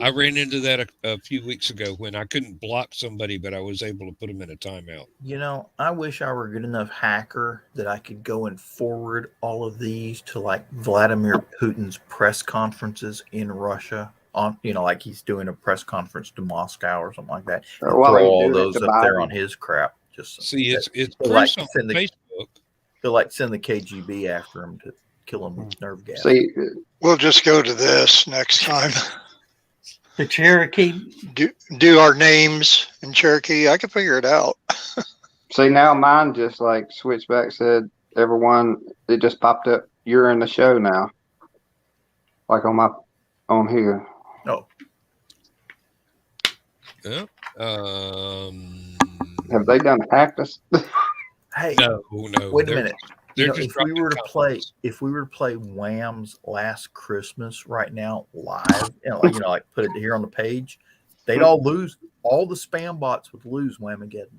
I ran into that a few weeks ago when I couldn't block somebody, but I was able to put them in a timeout. You know, I wish I were a good enough hacker that I could go and forward all of these to like Vladimir Putin's press conferences in Russia. On like he's doing a press conference to Moscow or something like that. And While throw he's all doing it those to up there Biden. on his crap. Just See, it's they'll like press on send the Facebook. they'll like send the KGB after him to kill him with nerve gas. See, We'll just go to this next time. the Cherokee. Do our names in Cherokee. I can figure it out. see now mine just like switched back. Said everyone. It just popped up. You're in the show now. Like on here. Oh, Yeah. Have they done hacked us? hey, No. wait a they're- minute. They're You know, just if we dropping were to comments. play Wham's Last Christmas right now live, like put it here on the page, they'd all lose. All the spam bots would lose Whamageddon,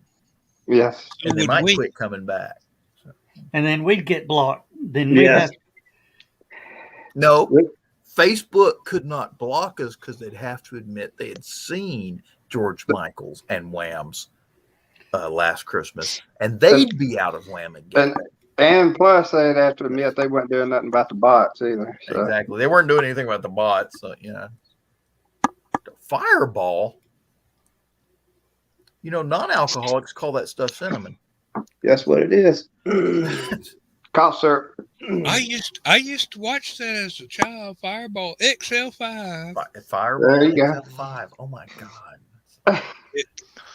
Yes. So and they would might we. quit coming back. So, And then we'd get blocked. Then we'd Yes. have no, Facebook could not block us because they'd have to admit they had seen George Michael's and Wham's Last Christmas, and they'd be out of Whamageddon. And plus, they'd have to admit they weren't doing nothing about the bots either. So. Exactly, they weren't doing anything about the bots. So Fireball. Non-alcoholics call that stuff cinnamon. That's what it is. Cough syrup. I used to watch that as a child. Fireball XL5. Fireball. There you go. XL5. Oh my God.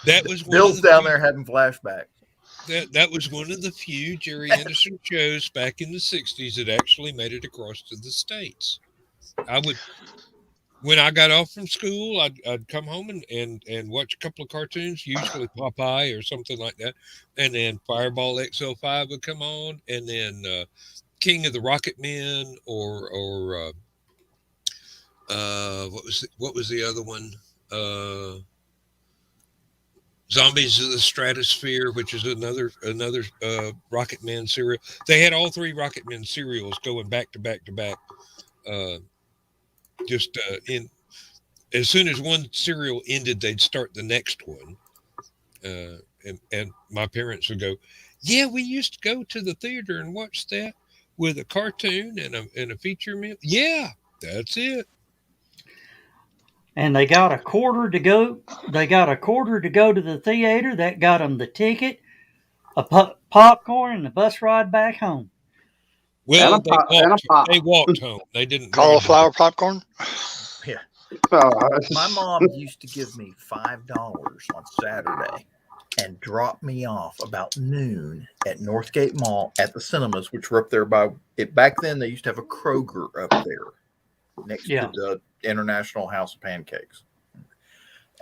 That was one Bill's of the down few- there having flashbacks. That was one of the few Jerry Anderson shows back in the '60s that actually made it across to the States. When I got off from school, I'd come home and watch a couple of cartoons, usually Popeye or something like that, and then Fireball XL5 would come on, and then King of the Rocket Men or what was the other one? Zombies of the Stratosphere, which is another Rocket Man serial. They had all three Rocket Men serials going back to back to back. In as soon as one serial ended, they'd start the next one. And my parents would go, "Yeah, we used to go to the theater and watch that with a cartoon and a feature meal." Yeah, that's it. and they got a quarter to go. They got a quarter to go to the theater. That got them the ticket, a popcorn, and the bus ride back home. Well, And a pop. they walked home. They didn't drive. Cauliflower popcorn. Yeah. Oh, My mom used to give me $5 on Saturday and drop me off about noon at Northgate Mall at the cinemas, which were up there by it. Back then, they used to have a Kroger up there next Yeah. to the International House of Pancakes.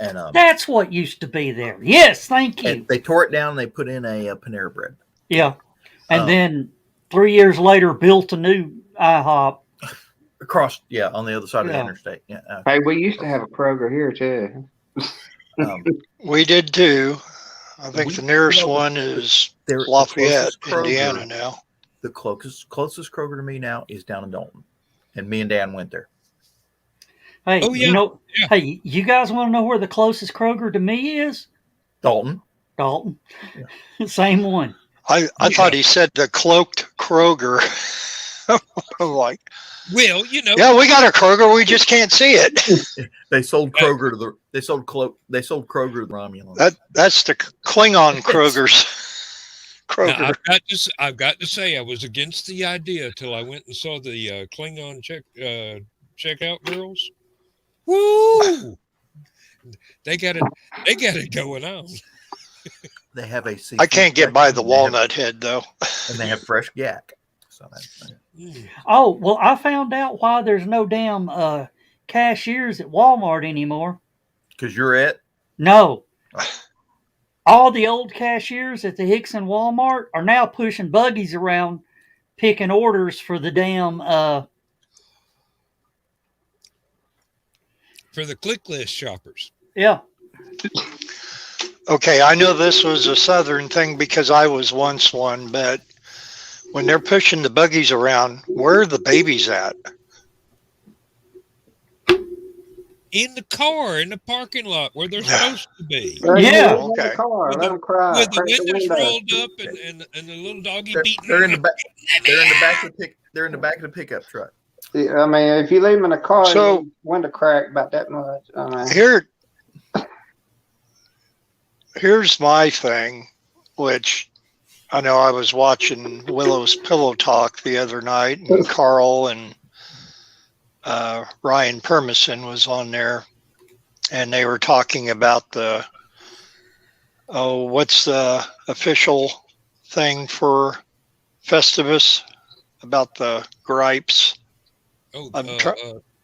And That's what used to be there. Yes, thank you. they tore it down and they put in a Panera Bread. Yeah, and Um, then 3 years later, built a new IHOP. Across, on the other side of the Yeah. interstate. Yeah. hey, we used to have a Kroger here too. We did too. I think We- the nearest you know, one is the Lafayette, closest Kroger- Indiana now. The closest Kroger to me now is down in Dalton, and me and Dan went there. Hey, Oh, yeah. Yeah. Hey, you guys want to know where the closest Kroger to me is? Dalton. Dalton. Same one. I thought he said the cloaked Kroger. I'm like, Well, yeah, we got a Kroger, we just can't see it. They sold Kroger to the. They sold Kroger to the Romulans. That's the Klingon Kroger's. now, Kroger. I've got to say, I was against the idea till I went and saw the Klingon checkout girls. Woo! They got it going on. They have a. I can't get by the seafood section, walnut head though. and they have fresh yak. So that's Oh, well, I found out why there's no damn cashiers at Walmart anymore. because you're it. No. all the old cashiers at the Hickson Walmart are now pushing buggies around, picking orders for the damn. For the click list shoppers. Yeah. Okay, I know this was a Southern thing because I was once one, but when they're pushing the buggies around, where are the babies at? In the car, in the parking lot where they're supposed to be. Yeah. Okay. Car. With Let them cry. With the Crack the windows window. rolled up and the little doggy They're, beating they're in the them. back. They're in the back of the They're in the back of the pickup truck. I mean, if you leave them in a car, So- you window crack about that much. I mean, Here's my thing, which I know I was watching Willow's Pillow Talk the other night, and Carl and Ryan Permison was on there, and they were talking about what's the official thing for Festivus about the gripes? Oh, I'm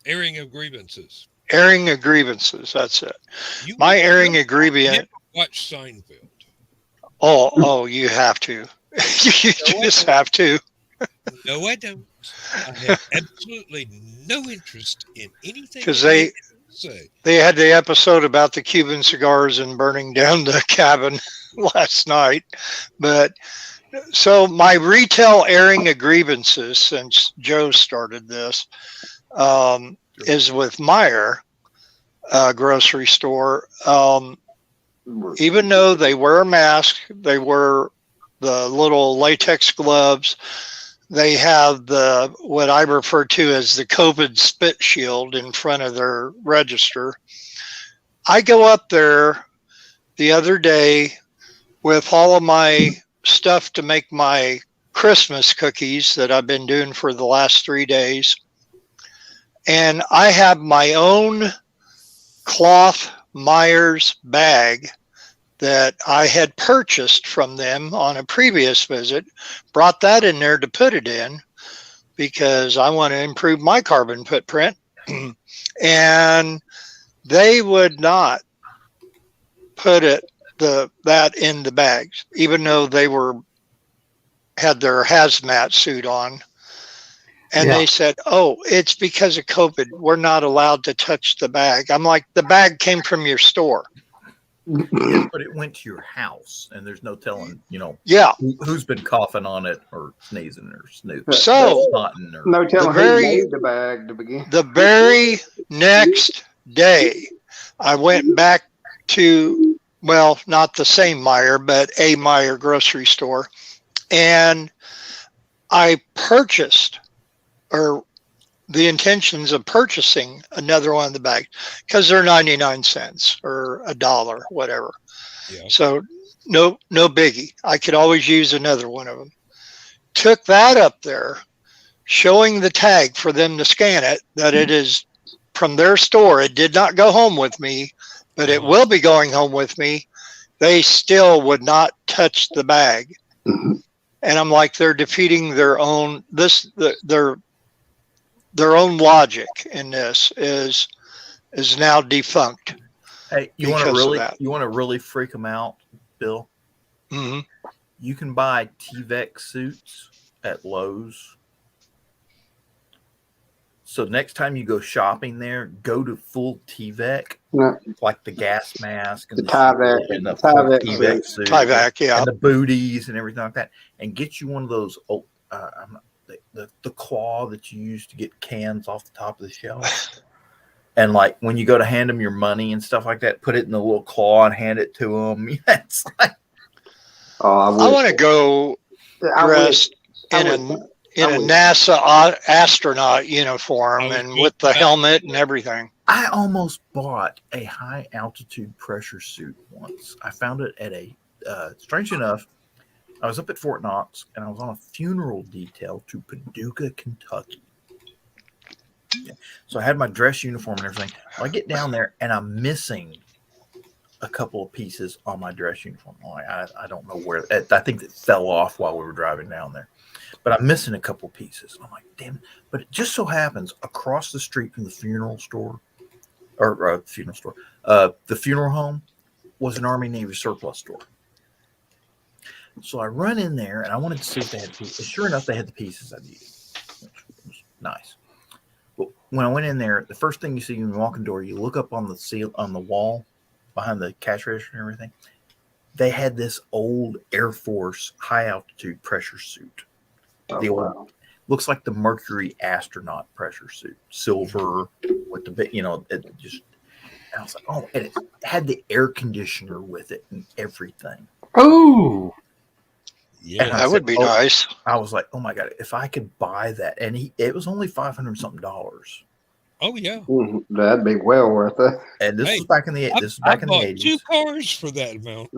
airing of grievances. Airing of grievances, that's it. You My would airing never of grievance. watch Seinfeld. Oh, you have to. You just have to. No, I don't. I have absolutely no interest in anything. Because that they you say. they had the episode about the Cuban cigars and burning down the cabin last night. But so my retail airing of grievances, since Joe started this, is with Meijer grocery store. Even though they wear a mask, they wear the little latex gloves, they have what I refer to as the COVID spit shield in front of their register. I go up there the other day with all of my stuff to make my Christmas cookies that I've been doing for the last 3 days. And I have my own cloth Myers bag that I had purchased from them on a previous visit, brought that in there to put it in because I want to improve my carbon footprint. And they would not put that in the bags, even though they had their hazmat suit on. And they said, oh, it's because of COVID. We're not allowed to touch the bag. I'm like, the bag came from your store. Yes, but it went to your house, and there's no telling, Yeah. who's been coughing on it or sneezing or snooping. So, snotting or no telling the very- who made the bag to begin. The very next day, I went back to, well, not the same Meijer, but a Meijer grocery store. And I purchased, or the intentions of purchasing another one of the bags because they're 99 cents or $1, whatever. Yeah. So no biggie. I could always use another one of them. Took that up there, showing the tag for them to scan it, that it is from their store. It did not go home with me, but it will be going home with me. They still would not touch the bag. Mhm. And I'm like, they're defeating their own, their own logic in this is now defunct. Hey, you want to really freak them out, Bill? Hmm. You can buy T-Vex suits at Lowe's. So next time you go shopping there, go to full T-Vex, No, like the gas mask and The Tyvek. and the Tyvek T-Vex suit, Tyvek, yeah. and the booties and everything like that, and get you one of those. The claw that you use to get cans off the top of the shelf. And like when you go to hand them your money and stuff like that, put it in the little claw and hand it to them. It's like, I want to go dressed in a NASA astronaut uniform and with the helmet and everything. I almost bought a high altitude pressure suit once. I found it at strange enough, I was up at Fort Knox and I was on a funeral detail to Paducah, Kentucky. Yeah. So I had my dress uniform and everything. I get down there and I'm missing a couple of pieces on my dress uniform. I don't know where. I think it fell off while we were driving down there. But I'm missing a couple of pieces. I'm like, damn. But it just so happens across the street from the funeral store, the funeral home was an Army Navy surplus store. So I run in there and I wanted to see if they had pieces. Sure enough, they had the pieces I needed. Which was nice. But when I went in there, the first thing you see when you walk in the door, you look up on the wall behind the cash register and everything. They had this old Air Force high altitude pressure suit. The old looks like the Mercury astronaut pressure suit, silver with the bit, it just. And I was like, oh, and it had the air conditioner with it and everything. Ooh. Yeah, That would be nice. I was like, oh my god, if I could buy that, and it was only $500 something. Oh yeah, That'd be well worth it. And this Hey, was back in the this was back in the bought 80s. 2 cars for that amount.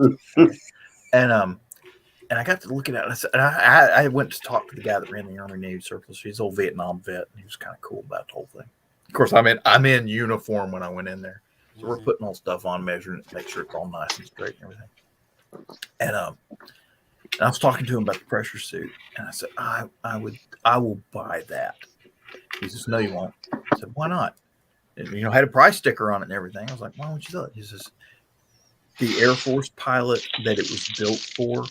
And I got to look at it. And I said, and I went to talk to the guy that ran the Army Navy surplus. He's an old Vietnam vet, and he was kind of cool about the whole thing. Of course, I'm in uniform when I went in there, so we're putting all stuff on, measuring it, make sure it's all nice and straight and everything. And I was talking to him about the pressure suit, and I said, I will buy that. He says, no, you won't. I said, why not? And, had a price sticker on it and everything. I was like, why won't you do it? He says, the Air Force pilot that it was built for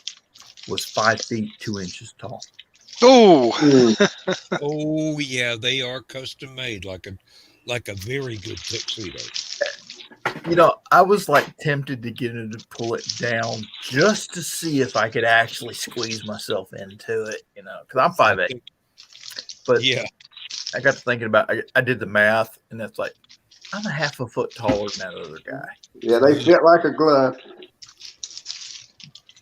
was 5 feet 2 inches tall. Oh, Oh yeah, they are custom made, like a very good tuxedo. I was like tempted to get him to pull it down just to see if I could actually squeeze myself into it, because I'm 5'8". But Yeah, I got to thinking about I did the math, and that's like I'm a half a foot taller than that other guy. Yeah, they fit like a glove.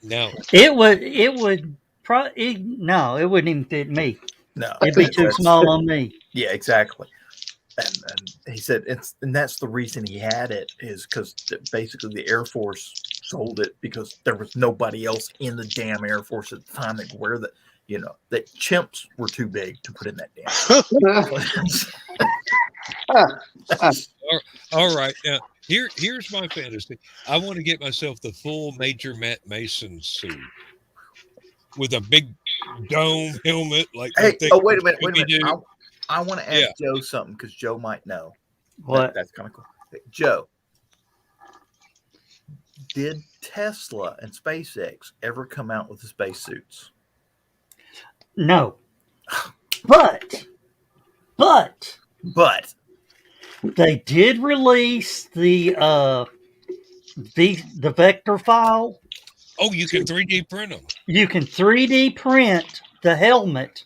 now It would probably no, it wouldn't even fit me. No, It'd be too small on me. Yeah, exactly. And he said and that's the reason he had it is because basically the Air Force sold it because there was nobody else in the damn Air Force at the time that could wear that. That chimps were too big to put in that damn. all right. Now here's my fantasy. I want to get myself the full Major Matt Mason suit with a big dome helmet. Like, Hey, wait a minute. do. I want to ask Joe something because Joe might know. What? That's kind of cool. Hey, Joe, did Tesla and SpaceX ever come out with the spacesuits? No. But they did release the vector file. Oh, you can 3D print them. You can 3D print the helmet,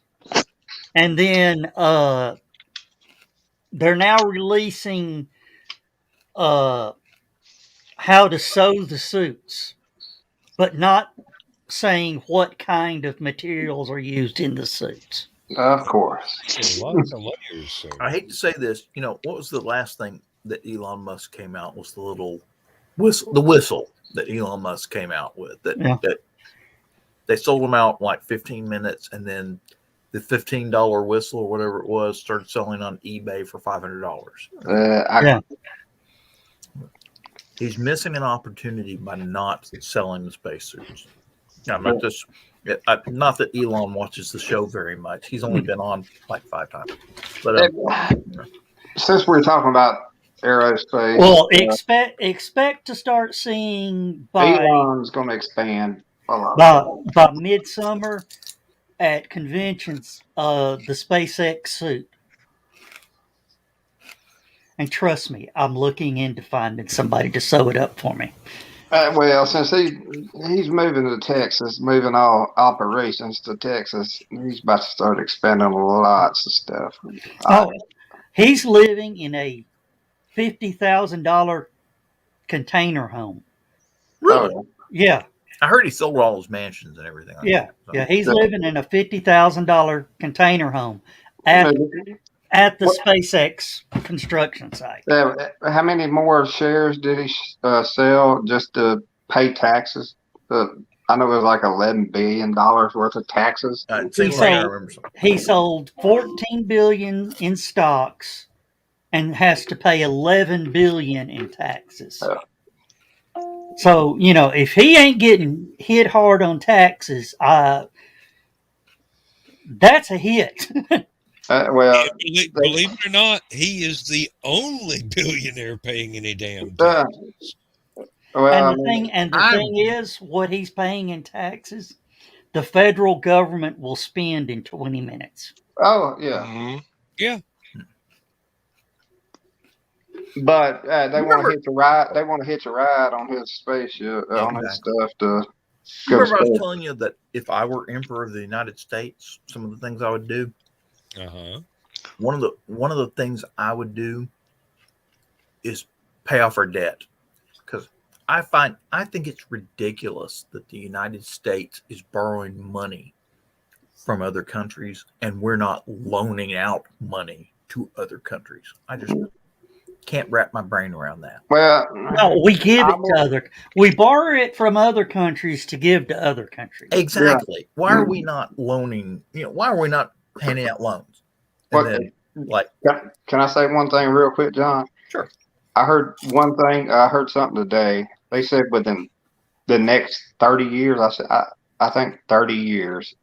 and then they're now releasing how to sew the suits, but not saying what kind of materials are used in the suits. Of course. So lots of layers. So. I hate to say this. What was the last thing that Elon Musk came out was the little whistle that Elon Musk came out with that they sold them out in like 15 minutes, and then the $15 whistle or whatever it was started selling on eBay for $500. He's missing an opportunity by not selling the spacesuits. Not that Elon watches the show very much. He's only been on like 5 times. But since we're talking about aerospace, well, expect to start seeing Elon's going to expand a lot. By midsummer at conventions, the SpaceX suit. And trust me, I'm looking into finding somebody to sew it up for me. Well, since he's moving to Texas, moving all operations to Texas, he's about to start expanding lots of stuff. Oh, he's living in a $50,000 container home. Really? Yeah. I heard he sold all his mansions and everything. Yeah. He's living in a $50,000 container home at the SpaceX construction site. How many more shares did he sell just to pay taxes? I know it was like $11 billion worth of taxes. He sold $14 billion in stocks and has to pay $11 billion in taxes. So, if he ain't getting hit hard on taxes, that's a hit. Believe it or not, he is the only billionaire paying any damn taxes. And the thing is, what he's paying in taxes the federal government will spend in 20 minutes. Oh yeah, Mhm. Yeah. but they want Remember- to hitch a ride. They want to hitch a ride on his spaceship, on his Exactly. stuff to go to Remember, I was space. telling you that if I were emperor of the United States, some of the things I would do. Uh-huh. One of the things I would do is pay off our debt, because I think it's ridiculous that the United States is borrowing money from other countries and we're not loaning out money to other countries. I just can't wrap my brain around that. Well, No, we give I it to will- other. We borrow it from other countries to give to other countries. Exactly. Why are we not loaning? Why are we not handing out loans? And What- then, like, Can I say one thing real quick, John? Sure. I heard one thing. I heard something today. They said within the next 30 years, I think 30 years,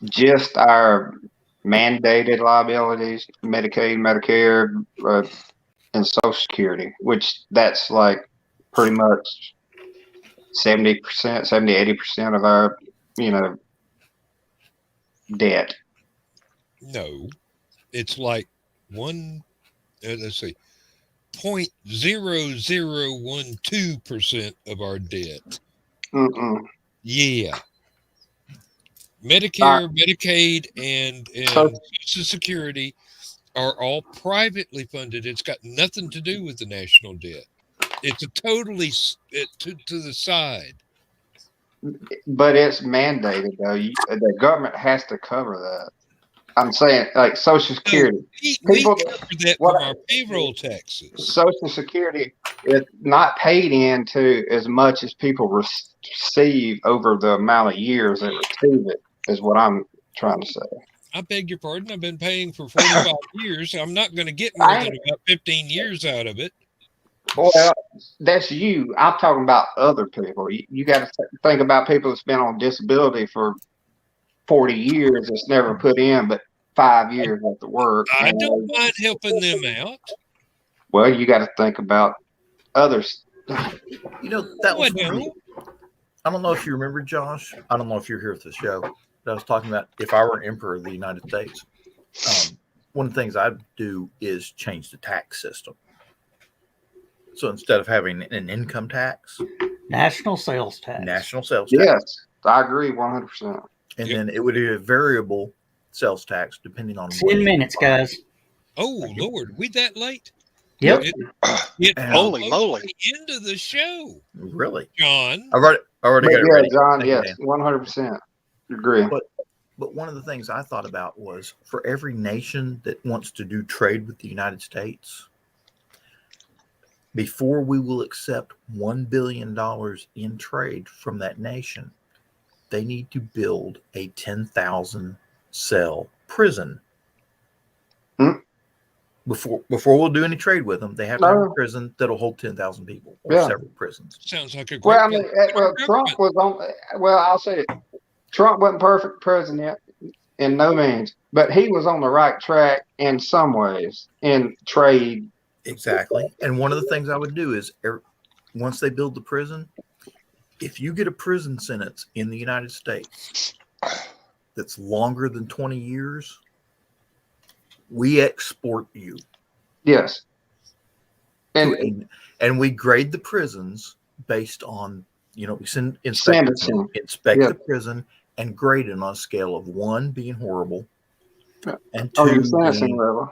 just our mandated liabilities, Medicaid, Medicare, and Social Security, which that's like pretty much 70%, 70, 80% of our, debt. No. It's like let's see, 0.0012% of our debt. Mm-mm. Yeah. Medicare, Medicaid, and So- Social Security are all privately funded. It's got nothing to do with the national debt. It's a totally to the side. But it's mandated though. The government has to cover that. I'm saying, like Social Security. We People- cover that what from I- our payroll taxes. Social Security is not paid into as much as people receive over the amount of years they receive it. Is what I'm trying to say. I beg your pardon. I've been paying for 45 years. I'm not going to get more than about 15 years out of it. Well, that's you. I'm talking about other people. You got to think about people that's been on disability for 40 years that's never put in but 5 years worth of work. I don't mind helping them out. Well, you got to think about others. that No, I was don't. I don't know if you remember, Josh. I don't know if you're here at the show. But I was talking about if I were emperor of the United States. One of the things I'd do is change the tax system. So instead of having an income tax, National sales tax. national sales tax, Yes, I agree 100%. and Yep. then it would be a variable sales tax depending on 10 minutes, guys. Oh, Lord. We that late? Yep. It And- Holy almost moly. the end of the show, Really, John. I've already But got it yeah, ready. John, Thank you, yes, Dan. 100%. Agree. But one of the things I thought about was for every nation that wants to do trade with the United States, before we will accept $1 billion in trade from that nation, they need to build a 10,000 cell prison. Hmm. Before we'll do any trade with them, they have to have a No. prison that'll hold 10,000 people or Yeah. several prisons. Sounds like a great Well, I mean, plan. Trump was on. Well, I'll say it. Trump wasn't perfect president in no means, but he was on the right track in some ways in trade. Exactly. And one of the things I would do is once they build the prison, if you get a prison sentence in the United States that's longer than 20 years, we export you. Yes, and we grade the prisons based on, we inspect Sanderson. Yeah. the prison and grade it on a scale of 1 being horrible Yeah. and on 2 the sentencing level.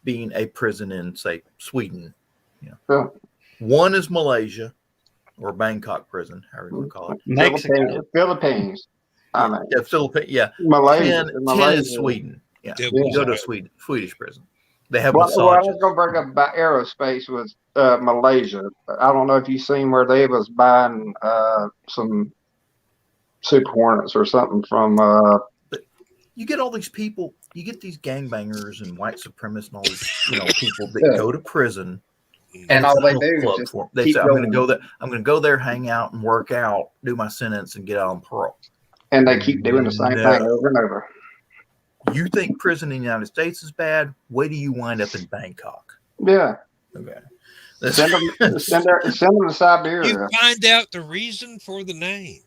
being a prison in, say, Sweden. Yeah. 1 is Malaysia or Bangkok prison, however you want to call it. Mexico. Philippines. I mean, Yeah, Philippines. Yeah, Malaysia. 10 is Sweden. Yeah, Yeah, you go to yeah. a Swedish prison. They have Well, I massages. was going to bring up about aerospace was Malaysia. I don't know if you've seen where they was buying some Super Hornets or something from. You get all these people. You get these gangbangers and white supremacists and all these people that Yeah. go to prison. And it's all a they little do is club just for 'em. They keep say, I'm going to going. go there. I'm going to go there, hang out, and work out, do my sentence, and get out on parole. And they keep doing the same No. thing over and over. You think prison in the United States is bad? Wait till you wind up in Bangkok. Yeah. Okay. Send them to Siberia. You find out the reason for the name.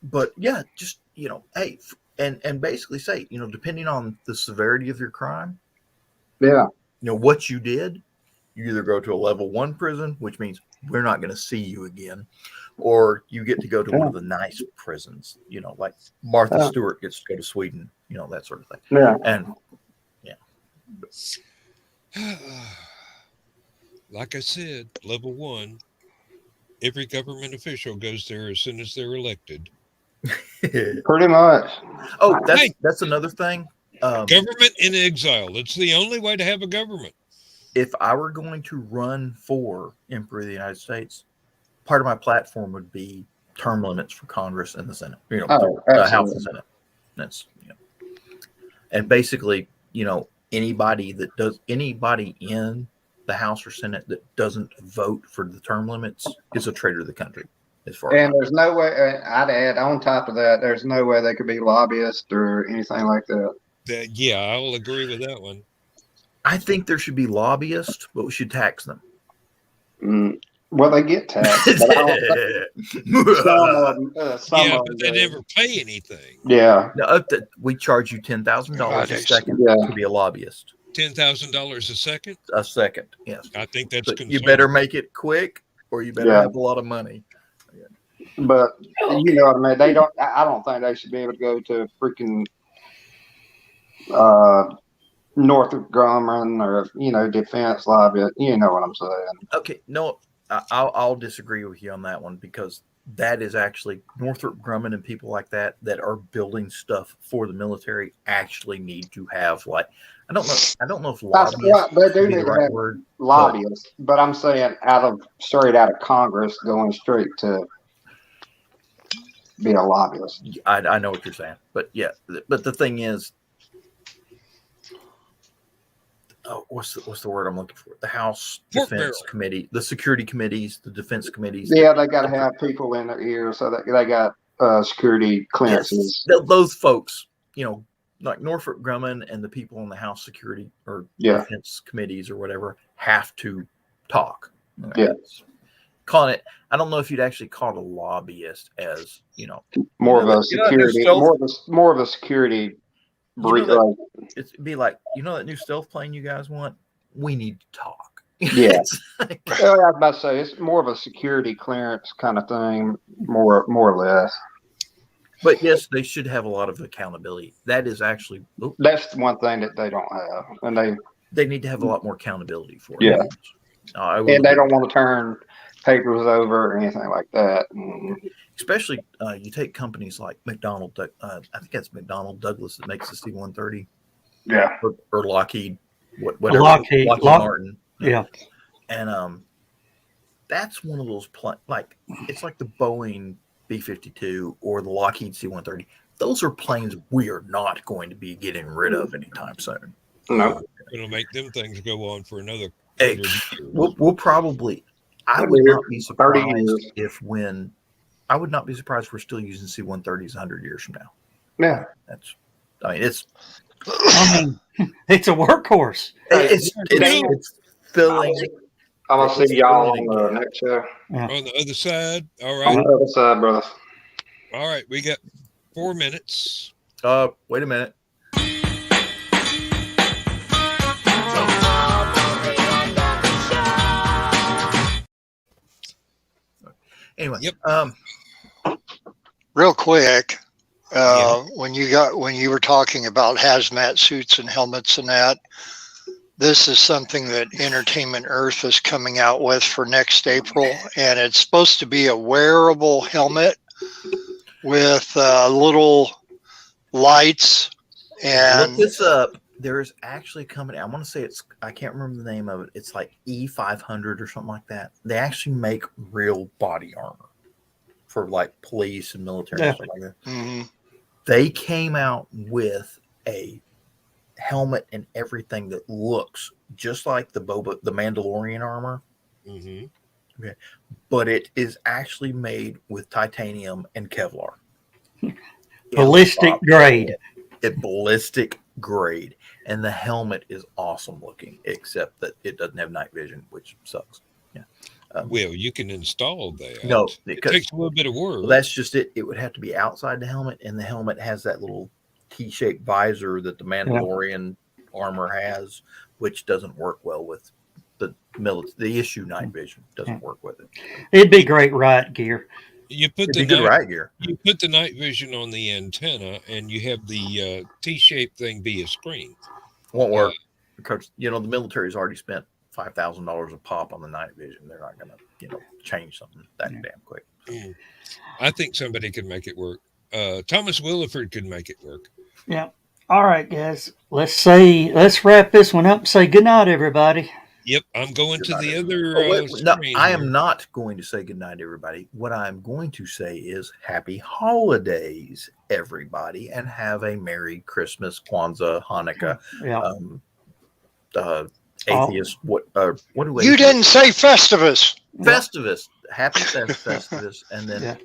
But yeah, just hey, and basically say, depending on the severity of your crime, Yeah. What you did, you either go to a level 1 prison, which means we're not going to see you again, or you get to go to one of the nice prisons, like Martha Stewart gets to go to Sweden, that sort of thing. Yeah. And like I said, level 1, every government official goes there as soon as they're elected. Pretty much. Oh, that's another thing. Government in exile. It's the only way to have a government. If I were going to run for Emperor of the United States, part of my platform would be term limits for Congress and the Senate. The House and Senate. That's and basically, anybody in the House or Senate that doesn't vote for the term limits is a traitor to the country. And there's no way, I'd add on top of that, there's no way they could be lobbyists or anything like that. Yeah, I'll agree with that one. I think there should be lobbyists, but we should tax them. Well, they get taxed. But but they never pay anything. Yeah. We charge you $10,000 a second to be a lobbyist. $10,000 a second? A second, yes. I think that's concerning. You better make it quick, or you better have a lot of money. But you know what I mean. I don't think they should be able to go to freaking Northrop Grumman or defense lobby. You know what I'm saying? Okay, no, I'll disagree with you on that one, because that is actually Northrop Grumman and people like that are building stuff for the military actually need to have I don't know if lobbyists they do be need the right to have word, lobbyists, but I'm saying straight out of Congress, going straight to be a lobbyist. I know what you're saying, but yeah, but the thing is, what's the word I'm looking for? The House Defense Committee, the security committees, the defense committees. Yeah, they got to have people in their ears, so that they got security clearances. Yes, those folks, like Northrop Grumman and the people on the House security or defense committees or whatever have to talk. Yeah. Calling it, I don't know if you'd actually call it a lobbyist, as more of a security, more of a security. It'd be like, that new stealth plane you guys want? We need to talk. Yeah. I was about to say, it's more of a security clearance kind of thing, more or less. But yes, they should have a lot of accountability. That is actually that's one thing that they don't have, and they need to have a lot more accountability for it. Yeah. And they don't want to turn papers over or anything like that. Especially, you take companies like McDonnell. I think that's McDonnell Douglas that makes the C-130. Yeah. Or Lockheed, whatever. Lockheed Martin. Yeah. And that's one of those it's like the Boeing B-52 or the Lockheed C-130. Those are planes we are not going to be getting rid of anytime soon. No. It'll make them things go on for another. We'll probably. I would not be surprised I would not be surprised if we're still using C-130s 100 years from now. Yeah. It's a workhorse. It's filling. I'm going to see y'all on the next show. On the other side. All right. On the other side, brother. All right. We got 4 minutes. Wait a minute. Anyway, real quick, when you were talking about hazmat suits and helmets and that, this is something that Entertainment Earth is coming out with for next April, and it's supposed to be a wearable helmet with little lights. And look this up. There's actually a company. I want to say I can't remember the name of it. It's like E500 or something like that. They actually make real body armor for like police and military and stuff like that. Mm-hmm. They came out with a helmet and everything that looks just like the Mandalorian armor. Mm-hmm. Okay, but it is actually made with titanium and Kevlar. Ballistic grade. Ballistic grade, and the helmet is awesome looking, except that it doesn't have night vision, which sucks. Yeah. Well, you can install that. No, It because takes a little bit of work. well, that's just it. It would have to be outside the helmet, and the helmet has that little T-shaped visor that the Mandalorian armor has, which doesn't work well with the issue night vision. Doesn't work with it. It'd be great riot gear. You put It'd the be good night, riot gear. you put the night vision on the antenna, and you have the T-shaped thing be a screen. Won't work because the military's already spent $5,000 a pop on the night vision. They're not going to change something that damn quick. I think somebody could make it work. Thomas Williford could make it work. Yeah. All right, guys. Let's wrap this one up and say good night, everybody. Yep, I'm going to the other No, screen I here. am not going to say goodnight, everybody. What I'm going to say is happy holidays, everybody, and have a Merry Christmas, Kwanzaa, Hanukkah, Yeah. atheist. What do we? You didn't say Festivus. Festivus. Happy Festivus, and then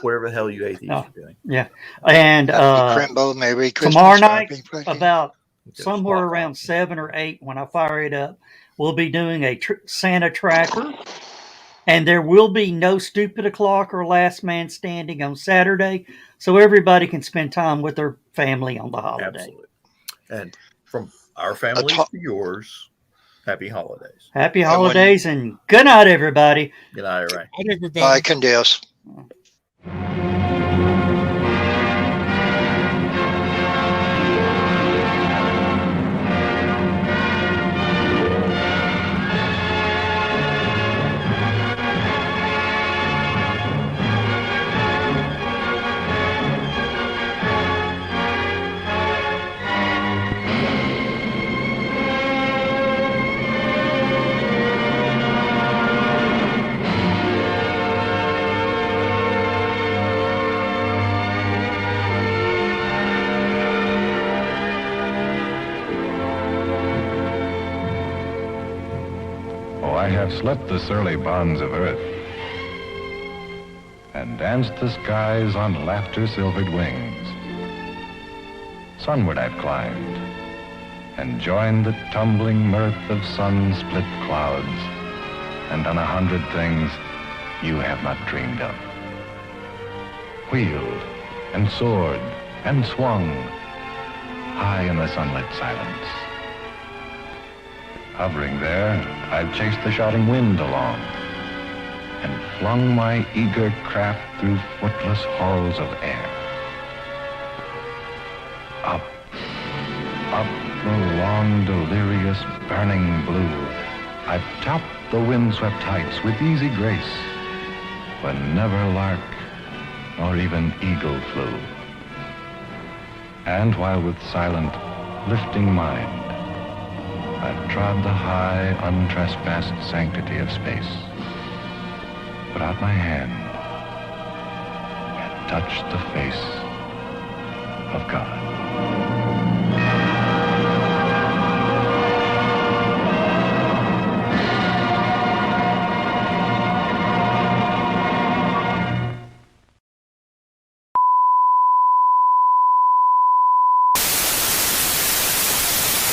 whatever the hell you atheists are doing. Yeah. And Crimbo, maybe Christmas tomorrow night, wrapping paper. about Okay, somewhere spot around on. 7 or 8, when I fire it up, we'll be doing a Santa tracker. And there will be no stupid o'clock or last man standing on Saturday, so everybody can spend time with their family on the holiday. Absolutely. And from our family to yours, happy holidays. Happy holidays and good night, everybody. Good night, everybody. Bye, everybody. Bye, Candice. I have slit the surly bonds of earth and danced the skies on laughter-silvered wings. Sunward I've climbed and joined the tumbling mirth of sun-split clouds and done 100 things you have not dreamed of. Wheeled and soared and swung high in the sunlit silence. Hovering there, I've chased the shouting wind along and flung my eager craft through footless halls of air. Up, up the long, delirious, burning blue, I've topped the windswept heights with easy grace, when never lark nor even eagle flew. And while with silent, lifting mind, I've trod the high, untrespassed sanctity of space, put out my hand and touched the face of God.